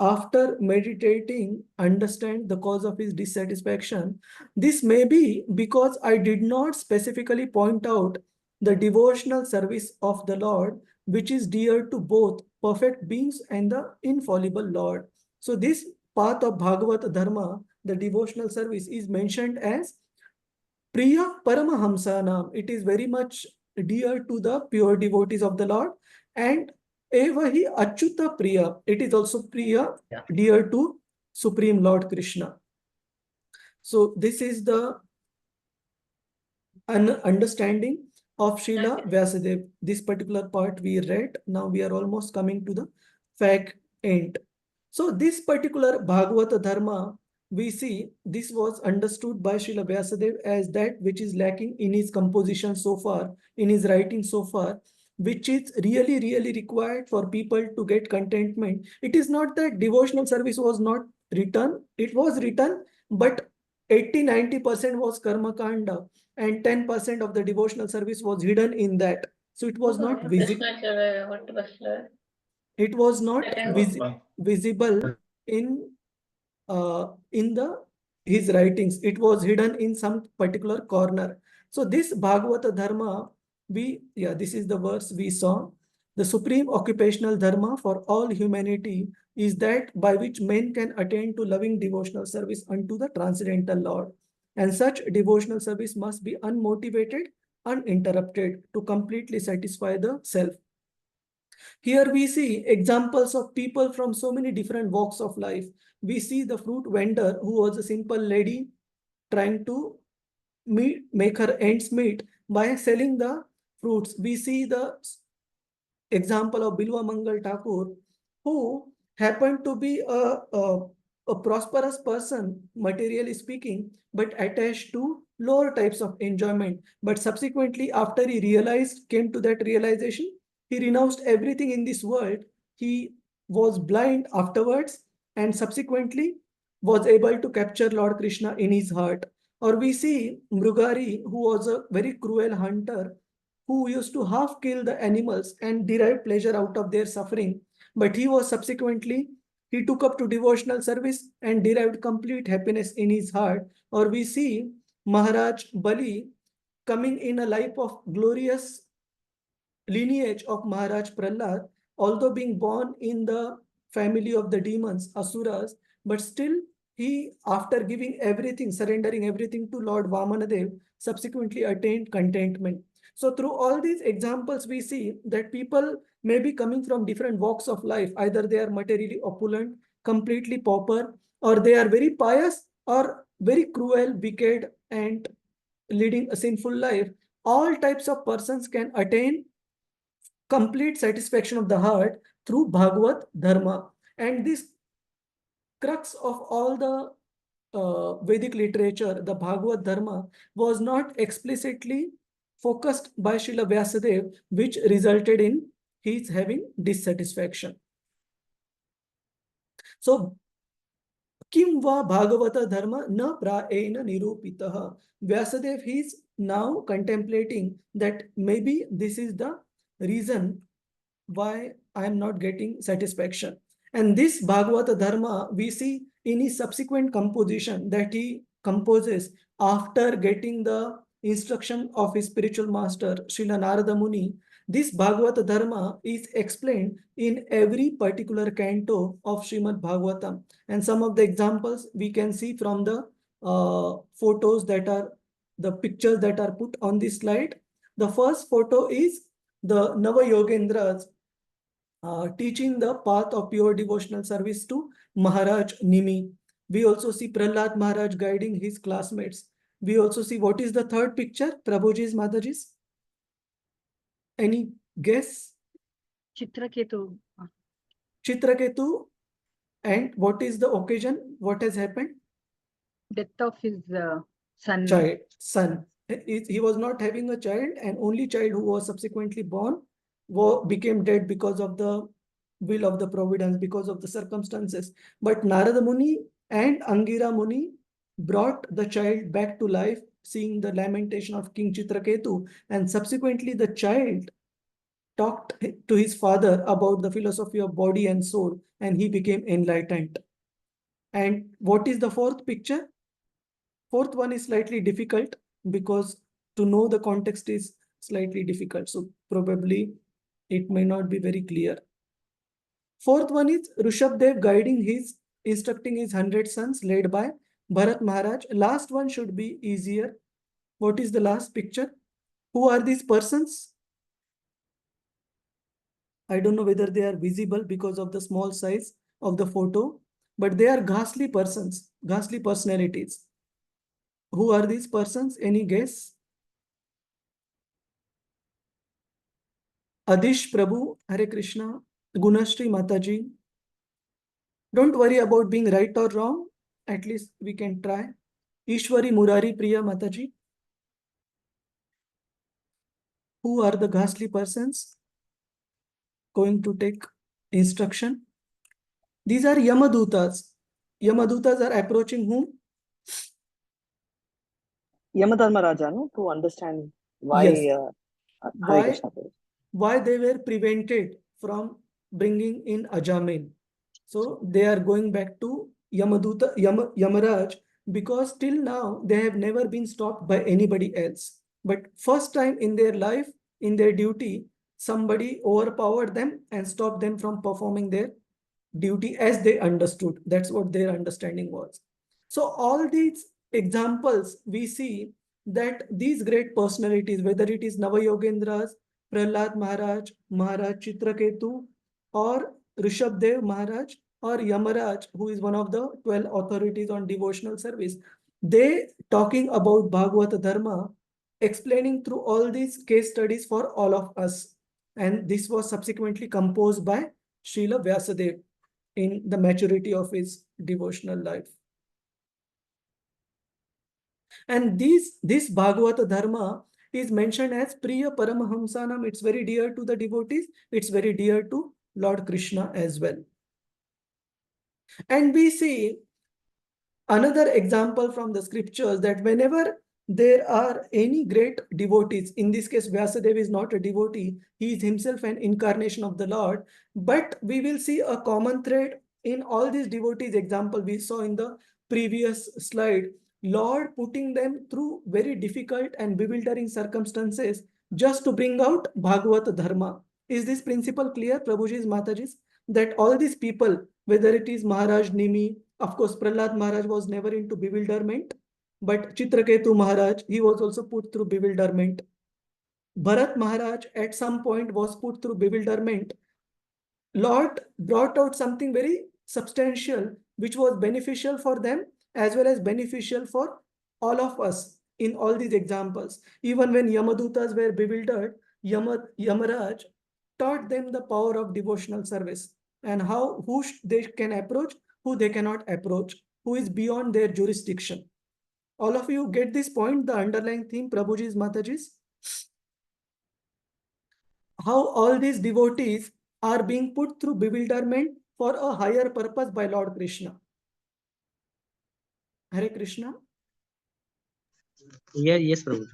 [SPEAKER 1] after meditating, understand the cause of his dissatisfaction. This may be because I did not specifically point out the devotional service of the Lord, which is dear to both perfect beings and the infallible Lord. So this path of Bhagavat Dharma, the devotional service, is mentioned as Priya Paramahamsanam. It is very much dear to the pure devotees of the Lord. And Evahi Achyuta Priya. It is also Priya, dear to Supreme Lord Krishna. So this is the understanding of Srila Vyasadeva. This particular part we read. Now we are almost coming to the fact end. So this particular Bhagavata Dharma, we see this was understood by Srila Vyasadeva as that which is lacking in his composition so far, in his writing so far, which is really, really required for people to get contentment. It is not that devotional service was not written. It was written, but 80-90% was karma kanda and 10% of the devotional service was hidden in that. So it was not visible. It was not visible in his writings. It was hidden in some particular corner. So this Bhagavata Dharma, this is the verse we saw. The supreme occupational dharma for all humanity is that by which men can attain to loving devotional service unto the transcendental Lord. And such devotional service must be unmotivated, uninterrupted to completely satisfy the self. Here we see examples of people from so many different walks of life. We see the fruit vendor who was a simple lady trying to make her ends meet by selling the fruits. We see the example of Bilwa Mangal Thakur, who happened to be a prosperous person, materially speaking, but attached to lower types of enjoyment. But subsequently, after he came to that realization, he renounced everything in this world. He was blind afterwards and subsequently was able to capture Lord Krishna in his heart. Or we see Mrugari, who was a very cruel hunter, who used to half kill the animals and derive pleasure out of their suffering. But he took up to devotional service and derived complete happiness in his heart. Or we see Maharaj Bali coming in a life of glorious lineage of Maharaj Prahlad, although being born in the family of the demons, Asuras, but still he, after giving everything, surrendering everything to Lord Vamanadev, subsequently attained contentment. So through all these examples, we see that people may be coming from different walks of life. Either they are materially opulent, completely pauper, or they are very pious or very cruel, wicked, and leading a sinful life. All types of persons can attain complete satisfaction of the heart through Bhagavad Dharma. And this crux of all the Vedic literature, the Bhagavad Dharma, was not explicitly focused by Srila Vyasadeva, which resulted in his having dissatisfaction. So, Kim va Bhagavata Dharma na praena nirupitaha. Vyasadeva is now contemplating that maybe this is the reason why I am not getting satisfaction. And this Bhagavata Dharma we see in his subsequent composition that he composes after getting the instruction of his spiritual master Srila Narada Muni. This Bhagavata Dharma is explained in every particular canto of Srimad Bhagavatam. And some of the examples we can see from the photos that are, the pictures that are put on this slide. The first photo is the Nava Yogendras teaching the path of pure devotional service to Maharaj Nimi. We also see Prahlad Maharaj guiding his classmates. We also see, what is the third picture, Prabhuji's, Mataji's? Any guess?
[SPEAKER 7] Chitraketu.
[SPEAKER 1] Chitraketu. And what is the occasion? What has happened?
[SPEAKER 7] Death of his son.
[SPEAKER 1] Son. He was not having a child, and only child who was subsequently born became dead because of the will of the providence, because of the circumstances. But Narada Muni and Angira Muni brought the child back to life, seeing the lamentation of King Chitraketu, and subsequently the child talked to his father about the philosophy of body and soul, and he became enlightened. And what is the fourth picture? Fourth one is slightly difficult because to know the context is slightly difficult. So probably it may not be very clear. Fourth one is Rishabdev instructing his 100 sons led by Bharat Maharaj. Last one should be easier. What is the last picture? Who are these persons? I don't know whether they are visible because of the small size of the photo, but they are ghastly persons, ghastly personalities. Who are these persons? Any guess? Adish Prabhu, Hare Krishna, Gunashri Mataji. Don't worry about being right or wrong. At least we can try. Ishwari Murari Priya Mataji. Who are the ghastly persons going to take instruction? These are Yamadutas. Yamadutas are approaching whom?
[SPEAKER 15] Yamadharmaraja, no? To understand why,
[SPEAKER 1] yes. Why they were prevented from bringing in Ajamin. So they are going back to Yamaraj, because till now they have never been stopped by anybody else. But first time in their life, in their duty, somebody overpowered them and stopped them from performing their duty as they understood. That's what their understanding was. So all these examples, we see that these great personalities, whether it is Navayogendras, Prahlad Maharaj, Maharaj Chitraketu, or Rishabdev Maharaj, or Yamaraj, who is one of the 12 authorities on devotional service, they talking about Bhagavata Dharma, explaining through all these case studies for all of us. And this was subsequently composed by Srila Vyasadeva in the maturity of his devotional life. And this Bhagavata Dharma is mentioned as Priya Paramahamsanam. It's very dear to the devotees. It's very dear to Lord Krishna as well. And we see another example from the scriptures that whenever there are any great devotees, in this case Vyasadeva is not a devotee, he is himself an incarnation of the Lord, but we will see a common thread in all these devotees example we saw in the previous slide. Lord putting them through very difficult and bewildering circumstances just to bring out Bhagavata Dharma. Is this principle clear, Prabhuji's, Mataji's? That all these people, whether it is Maharaj Nimi, of course Prahlad Maharaj was never into bewilderment, but Chitraketu Maharaj, he was also put through bewilderment. Bharat Maharaj at some point was put through bewilderment. Lord brought out something very substantial, which was beneficial for them as well as beneficial for all of us in all these examples. Even when Yamadutas were bewildered, Yamaraj taught them the power of devotional service and who they can approach, who they cannot approach, who is beyond their jurisdiction. All of you get this point, the underlying theme, Prabhuji's, Mataji's? How all these devotees are being put through bewilderment for a higher purpose by Lord Krishna. Hare Krishna.
[SPEAKER 11] Yeah, yes, Prabhu.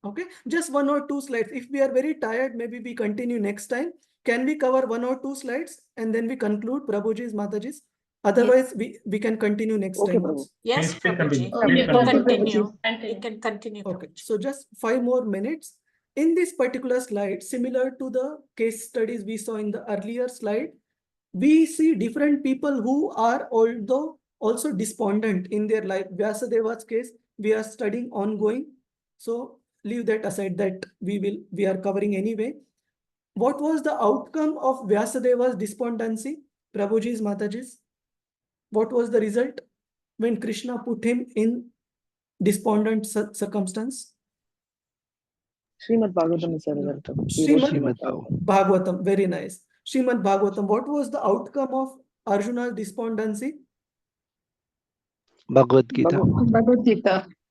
[SPEAKER 1] Okay, just 1 or 2 slides. If we are very tired, maybe we continue next time. Can we cover 1 or 2 slides and then we conclude Prabhuji's, Mataji's? Otherwise, we can continue next time.
[SPEAKER 4] Prabhu. Yes,
[SPEAKER 1] Please
[SPEAKER 4] Prabhuji. You can continue.
[SPEAKER 1] Okay, so just 5 more minutes. In this particular slide, similar to the case studies we saw in the earlier slide, we see different people who are also despondent in their life. Vyasadeva's case, we are studying ongoing. So leave that aside, that we are covering anyway. What was the outcome of Vyasadeva's despondency? Prabhuji's, Mataji's? What was the result when Krishna put him in despondent circumstance?
[SPEAKER 15] Srimad Bhagavatam is a result.
[SPEAKER 1] Srimad Bhagavatam, very nice. Srimad Bhagavatam, what was the outcome of Arjuna's despondency?
[SPEAKER 14] Bhagavad Gita.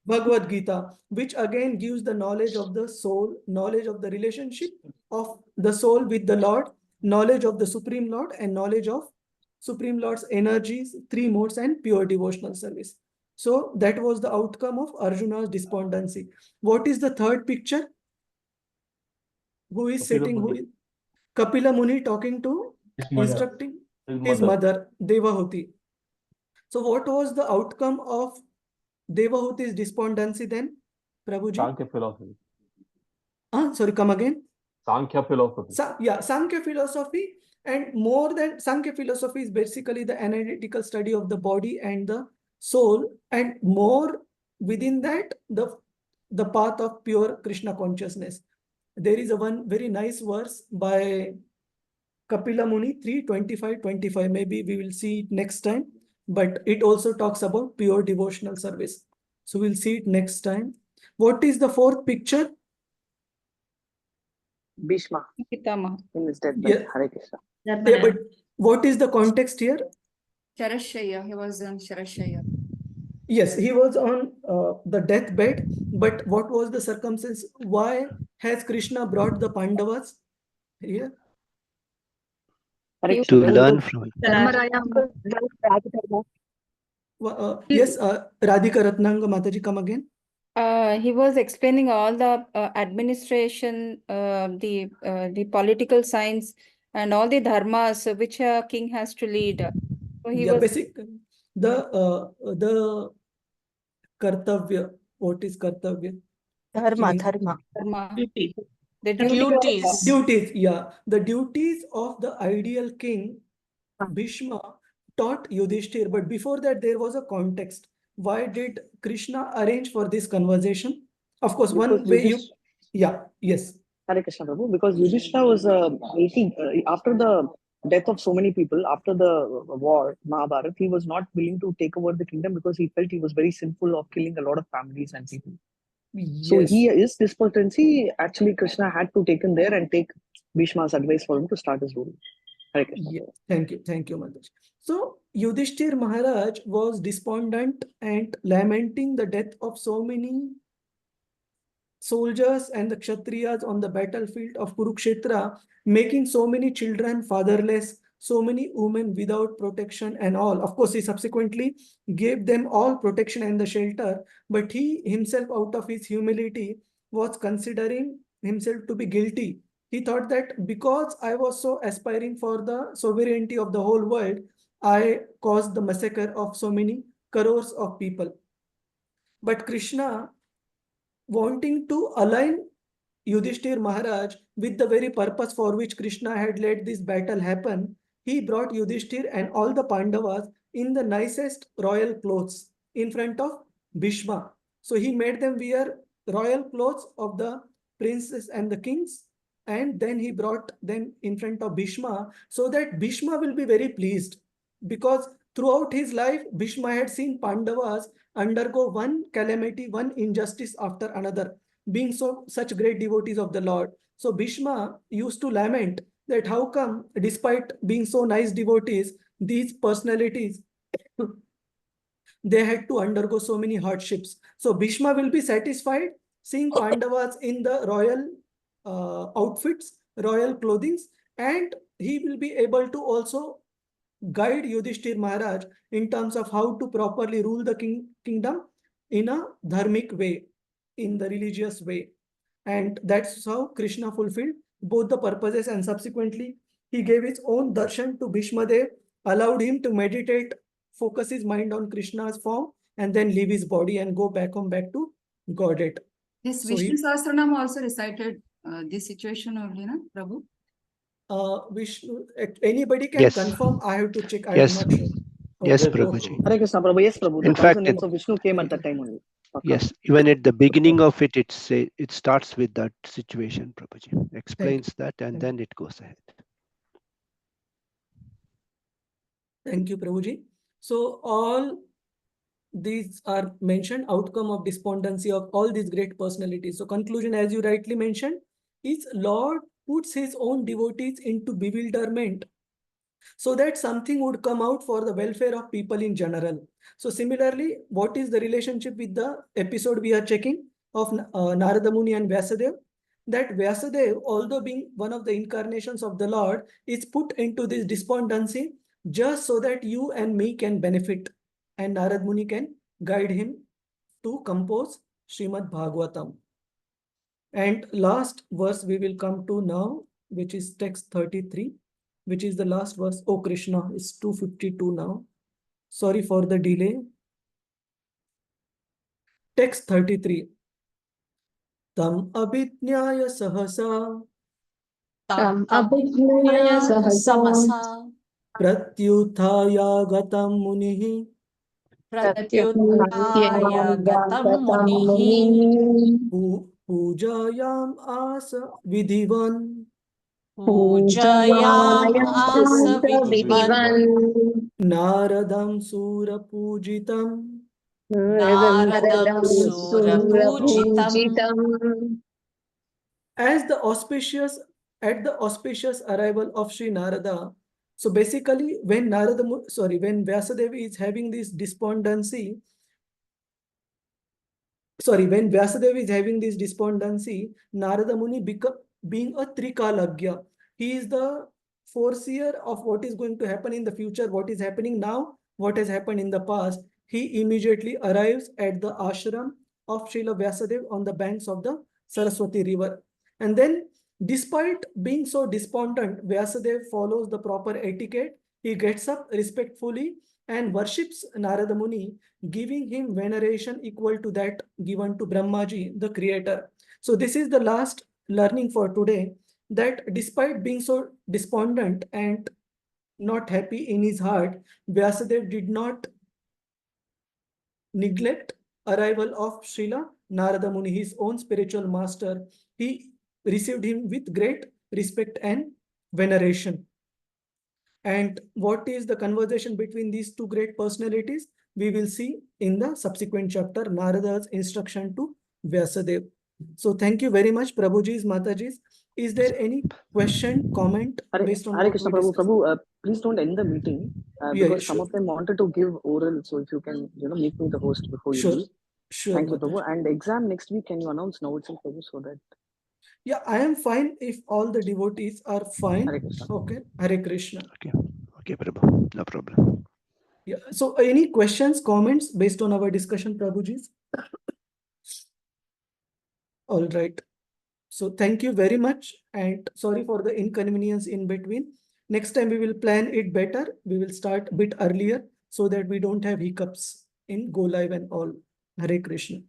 [SPEAKER 1] Bhagavad Gita, which again gives the knowledge of the soul, knowledge of the relationship of the soul with the Lord, knowledge of the Supreme Lord, and knowledge of Supreme Lord's energies, 3 modes, and pure devotional service. So that was the outcome of Arjuna's despondency. What is the third picture? Who is sitting? Who is Kapila Muni talking to, instructing his mother, Devahuti. So what was the outcome of Devahuti's despondency then, Prabhuji?
[SPEAKER 6] Sankhya philosophy.
[SPEAKER 1] Sorry, come again.
[SPEAKER 6] Sankhya philosophy.
[SPEAKER 1] Sankhya philosophy, and more than Sankhya philosophy is basically the analytical study of the body and the soul, and more within that, the path of pure Krishna consciousness. There is one very nice verse by Kapila Muni, 3:25-25. Maybe we will see it next time, but it also talks about pure devotional service. So we'll see it next time. What is the fourth picture?
[SPEAKER 15] Bhishma. In his deathbed.
[SPEAKER 1] Yeah.
[SPEAKER 15] Hare Krishna.
[SPEAKER 1] Yeah, but what is the context here?
[SPEAKER 3] Sharashaya, he was on Sharashaya.
[SPEAKER 1] Yes, he was on the deathbed, but what was the circumstance? Why has Krishna brought the Pandavas here?
[SPEAKER 14] To learn from
[SPEAKER 1] Yes, Radhika Ratnanga Mataji, come again.
[SPEAKER 18] He was explaining all the administration, the political science, and all the dharmas which a king has to lead. So he was
[SPEAKER 1] basically the kartavya. What is kartavya?
[SPEAKER 18] dharma.
[SPEAKER 4] The duties.
[SPEAKER 1] Yeah, the duties of the ideal king, Bhishma, taught Yudhishthir. But before that, there was a context. Why did Krishna arrange for this conversation? Of course,
[SPEAKER 15] Because
[SPEAKER 1] one way yes.
[SPEAKER 15] Hare Krishna Prabhu, because Yudhishthira was after the death of so many people, after the war, Mahabharata, he was not willing to take over the kingdom because he felt he was very sinful of killing a lot of families and people.
[SPEAKER 1] Yes.
[SPEAKER 15] So he is despondency. Actually, Krishna had to take him there and take Bhishma's advice for him to start his rule. Hare Krishna.
[SPEAKER 1] Yeah. Thank you, Mataji. So Yudhishthir Maharaj was despondent and lamenting the death of so many soldiers and the Kshatriyas on the battlefield of Kurukshetra, making so many children fatherless, so many women without protection and all. Of course, he subsequently gave them all protection and the shelter, but he himself, out of his humility, was considering himself to be guilty. He thought that because I was so aspiring for the sovereignty of the whole world, I caused the massacre of so many crores of people. But Krishna, wanting to align Yudhishthir Maharaj with the very purpose for which Krishna had let this battle happen, he brought Yudhishthir and all the Pandavas in the nicest royal clothes in front of Bhishma. So he made them wear royal clothes of the princes and the kings, and then he brought them in front of Bhishma, so that Bhishma will be very pleased, because throughout his life Bhishma had seen Pandavas undergo one calamity, one injustice after another, being such great devotees of the Lord. So Bhishma used to lament that how come, despite being so nice devotees, these personalities they had to undergo so many hardships. So Bhishma will be satisfied seeing Pandavas in the royal outfits, royal clothing, and he will be able to also guide Yudhishthir Maharaj in terms of how to properly rule the kingdom in a dharmic way, in the religious way. And that's how Krishna fulfilled both the purposes, and subsequently he gave his own darshan to Bhishma Dev, allowed him to meditate, focus his mind on Krishna's form, and then leave his body and go back to Godhead.
[SPEAKER 3] This
[SPEAKER 1] So
[SPEAKER 3] Vishnu Sahasranam also recited this situation only, na, Prabhu?
[SPEAKER 1] Vishnu, anybody can
[SPEAKER 14] Yes.
[SPEAKER 1] confirm. I have to check. I
[SPEAKER 14] Yes.
[SPEAKER 1] am not sure.
[SPEAKER 14] Yes,
[SPEAKER 1] Okay.
[SPEAKER 14] Prabhuji.
[SPEAKER 15] Hare Krishna, Prabhu. Yes, Prabhu. The
[SPEAKER 14] In fact,
[SPEAKER 15] 1,000 names of Vishnu came at that time only.
[SPEAKER 14] yes, even at the beginning of it, it starts with that situation, Prabhuji. Explains that, and then it goes ahead.
[SPEAKER 1] Thank you, Prabhuji. So all these are mentioned, outcome of despondency of all these great personalities. So conclusion, as you rightly mentioned, is Lord puts his own devotees into bewilderment so that something would come out for the welfare of people in general. So similarly, what is the relationship with the episode we are checking of Narada Muni and Vyasadeva? That Vyasadeva, although being one of the incarnations of the Lord, is put into this despondency just so that you and me can benefit, and Narad Muni can guide him to compose Srimad Bhagavatam. And last verse we will come to now, which is text 33, which is the last verse. Oh, Krishna, it's 2:52 now. Sorry for the delay. Text 33. Tam abhijnaya sahasa.
[SPEAKER 9] Tam abhijnaya sahasa.
[SPEAKER 1] Pratyuthaya gatam munihi.
[SPEAKER 9] Pratyuthaya gatam munihi.
[SPEAKER 1] Pujayam asa vidhivan.
[SPEAKER 9] Pujayam asa vidhivan.
[SPEAKER 1] Naradam sura pujitam.
[SPEAKER 9] Naradam sura pujitam.
[SPEAKER 1] At the auspicious arrival of Sri Narada. So basically, when when Vyasadeva is having this despondency, Narada Muni being a Trikalagya, he is the foreseer of what is going to happen in the future, what is happening now, what has happened in the past. He immediately arrives at the ashram of Srila Vyasadeva on the banks of the Saraswati river. And then, despite being so despondent, Vyasadeva follows the proper etiquette. He gets up respectfully and worships Narada Muni, giving him veneration equal to that given to Brahmaji, the creator. So this is the last learning for today, that despite being so despondent and not happy in his heart, Vyasadeva did not neglect arrival of Srila Narada Muni, his own spiritual master. He received him with great respect and veneration. And what is the conversation between these two great personalities? We will see in the subsequent chapter, Narada's instruction to Vyasadeva. So thank you very much, Prabhuji's, Mataji's. Is there any question, comment based on
[SPEAKER 15] Hare
[SPEAKER 1] what
[SPEAKER 15] Krishna,
[SPEAKER 1] we discussed?
[SPEAKER 15] Prabhu, please don't end the meeting because some
[SPEAKER 1] sure.
[SPEAKER 15] of them wanted to give oral. So if you can, make me the host before you leave.
[SPEAKER 1] Sure,
[SPEAKER 15] Thank you,
[SPEAKER 1] Mataji.
[SPEAKER 15] Prabhu. And exam next week, can you announce now itself, Prabhu, so that?
[SPEAKER 1] Yeah, I am fine if all the devotees are fine.
[SPEAKER 15] Hare Krishna.
[SPEAKER 1] Okay, Hare Krishna.
[SPEAKER 14] Okay, Prabhu, no problem.
[SPEAKER 1] Yeah. So, any questions, comments based on our discussion, Prabhuji's? All right. So, thank you very much, and sorry for the inconvenience in between. Next time we will plan it better. We will start a bit earlier so that we don't have hiccups in go live and all. Hare Krishna.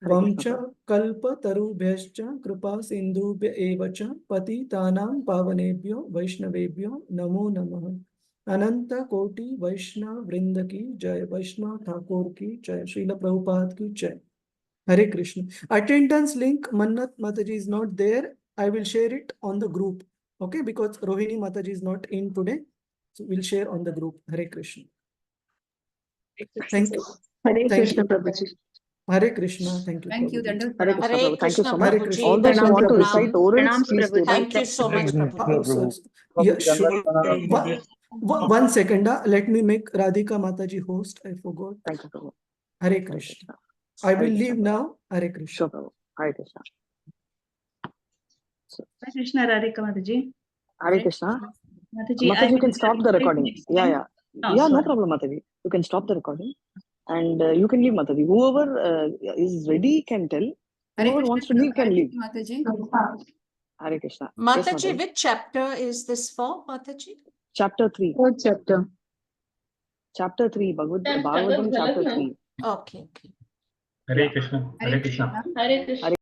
[SPEAKER 1] Vamcha kalpa tarubhyascha kripa sindhubhya evacha patitanam pavanebhyo vaishnavebhyo namo namah. Ananta Koti Vaishnav Vrinda ki Jai, Vaishnav Thakur ki Jai, Srila Prabhupada ki Jai. Hare Krishna. Attendance link, Mannat Mataji is not there. I will share it on the group. Okay, because Rohini Mataji is not in today. So we'll share on the group. Hare Krishna. Thank you.
[SPEAKER 2] Hare
[SPEAKER 1] Thank
[SPEAKER 2] Krishna,
[SPEAKER 1] you.
[SPEAKER 2] Prabhuji.
[SPEAKER 1] Hare Krishna. Thank you.
[SPEAKER 3] Thank you.
[SPEAKER 1] Prabhuji.
[SPEAKER 15] Hare Krishna,
[SPEAKER 4] Hare
[SPEAKER 15] Prabhu. Thank you
[SPEAKER 4] Krishna,
[SPEAKER 15] so much.
[SPEAKER 1] Hare
[SPEAKER 4] Prabhuji.
[SPEAKER 1] Krishna.
[SPEAKER 15] All those who
[SPEAKER 2] Pranam,
[SPEAKER 15] want to
[SPEAKER 2] Prabhuji.
[SPEAKER 15] recite orals,
[SPEAKER 2] Pranams,
[SPEAKER 15] please stay
[SPEAKER 2] Prabhuji.
[SPEAKER 15] back.
[SPEAKER 4] Thank you so much, Prabhuji.
[SPEAKER 1] Yeah, sure. One second. Let me make Radhika Mataji host. I forgot.
[SPEAKER 15] Thank you, Prabhu.
[SPEAKER 1] Hare
[SPEAKER 15] Hare
[SPEAKER 1] Krishna.
[SPEAKER 15] Krishna.
[SPEAKER 1] I will
[SPEAKER 15] Hare Krishna,
[SPEAKER 1] leave
[SPEAKER 15] Prabhu.
[SPEAKER 1] now. Hare Krishna.
[SPEAKER 15] Sure, Prabhu. Hare Krishna.
[SPEAKER 2] Hare Krishna, Radhika Mataji.
[SPEAKER 15] Hare Krishna.
[SPEAKER 2] Mataji, I
[SPEAKER 15] Mataji, you
[SPEAKER 2] will
[SPEAKER 15] can stop the
[SPEAKER 2] recite
[SPEAKER 15] recording.
[SPEAKER 2] next
[SPEAKER 15] Yeah,
[SPEAKER 2] time.
[SPEAKER 15] yeah.
[SPEAKER 2] Oh,
[SPEAKER 15] Yeah, no
[SPEAKER 2] sorry.
[SPEAKER 15] problem, Mataji. You can stop the recording. And you can leave, Mataji. Whoever is ready can tell. Whoever wants to leave can leave.
[SPEAKER 3] Mataji.
[SPEAKER 15] Hare Krishna. Yes,
[SPEAKER 4] Mataji,
[SPEAKER 15] Mataji.
[SPEAKER 4] which chapter is this for, Mataji?
[SPEAKER 15] Chapter 3.
[SPEAKER 2] Fourth chapter.
[SPEAKER 15] Chapter 3. Bhagavatam, chapter 3.
[SPEAKER 4] Okay, okay.
[SPEAKER 19] Hare Krishna. Hare Krishna.
[SPEAKER 9] Hare Krishna.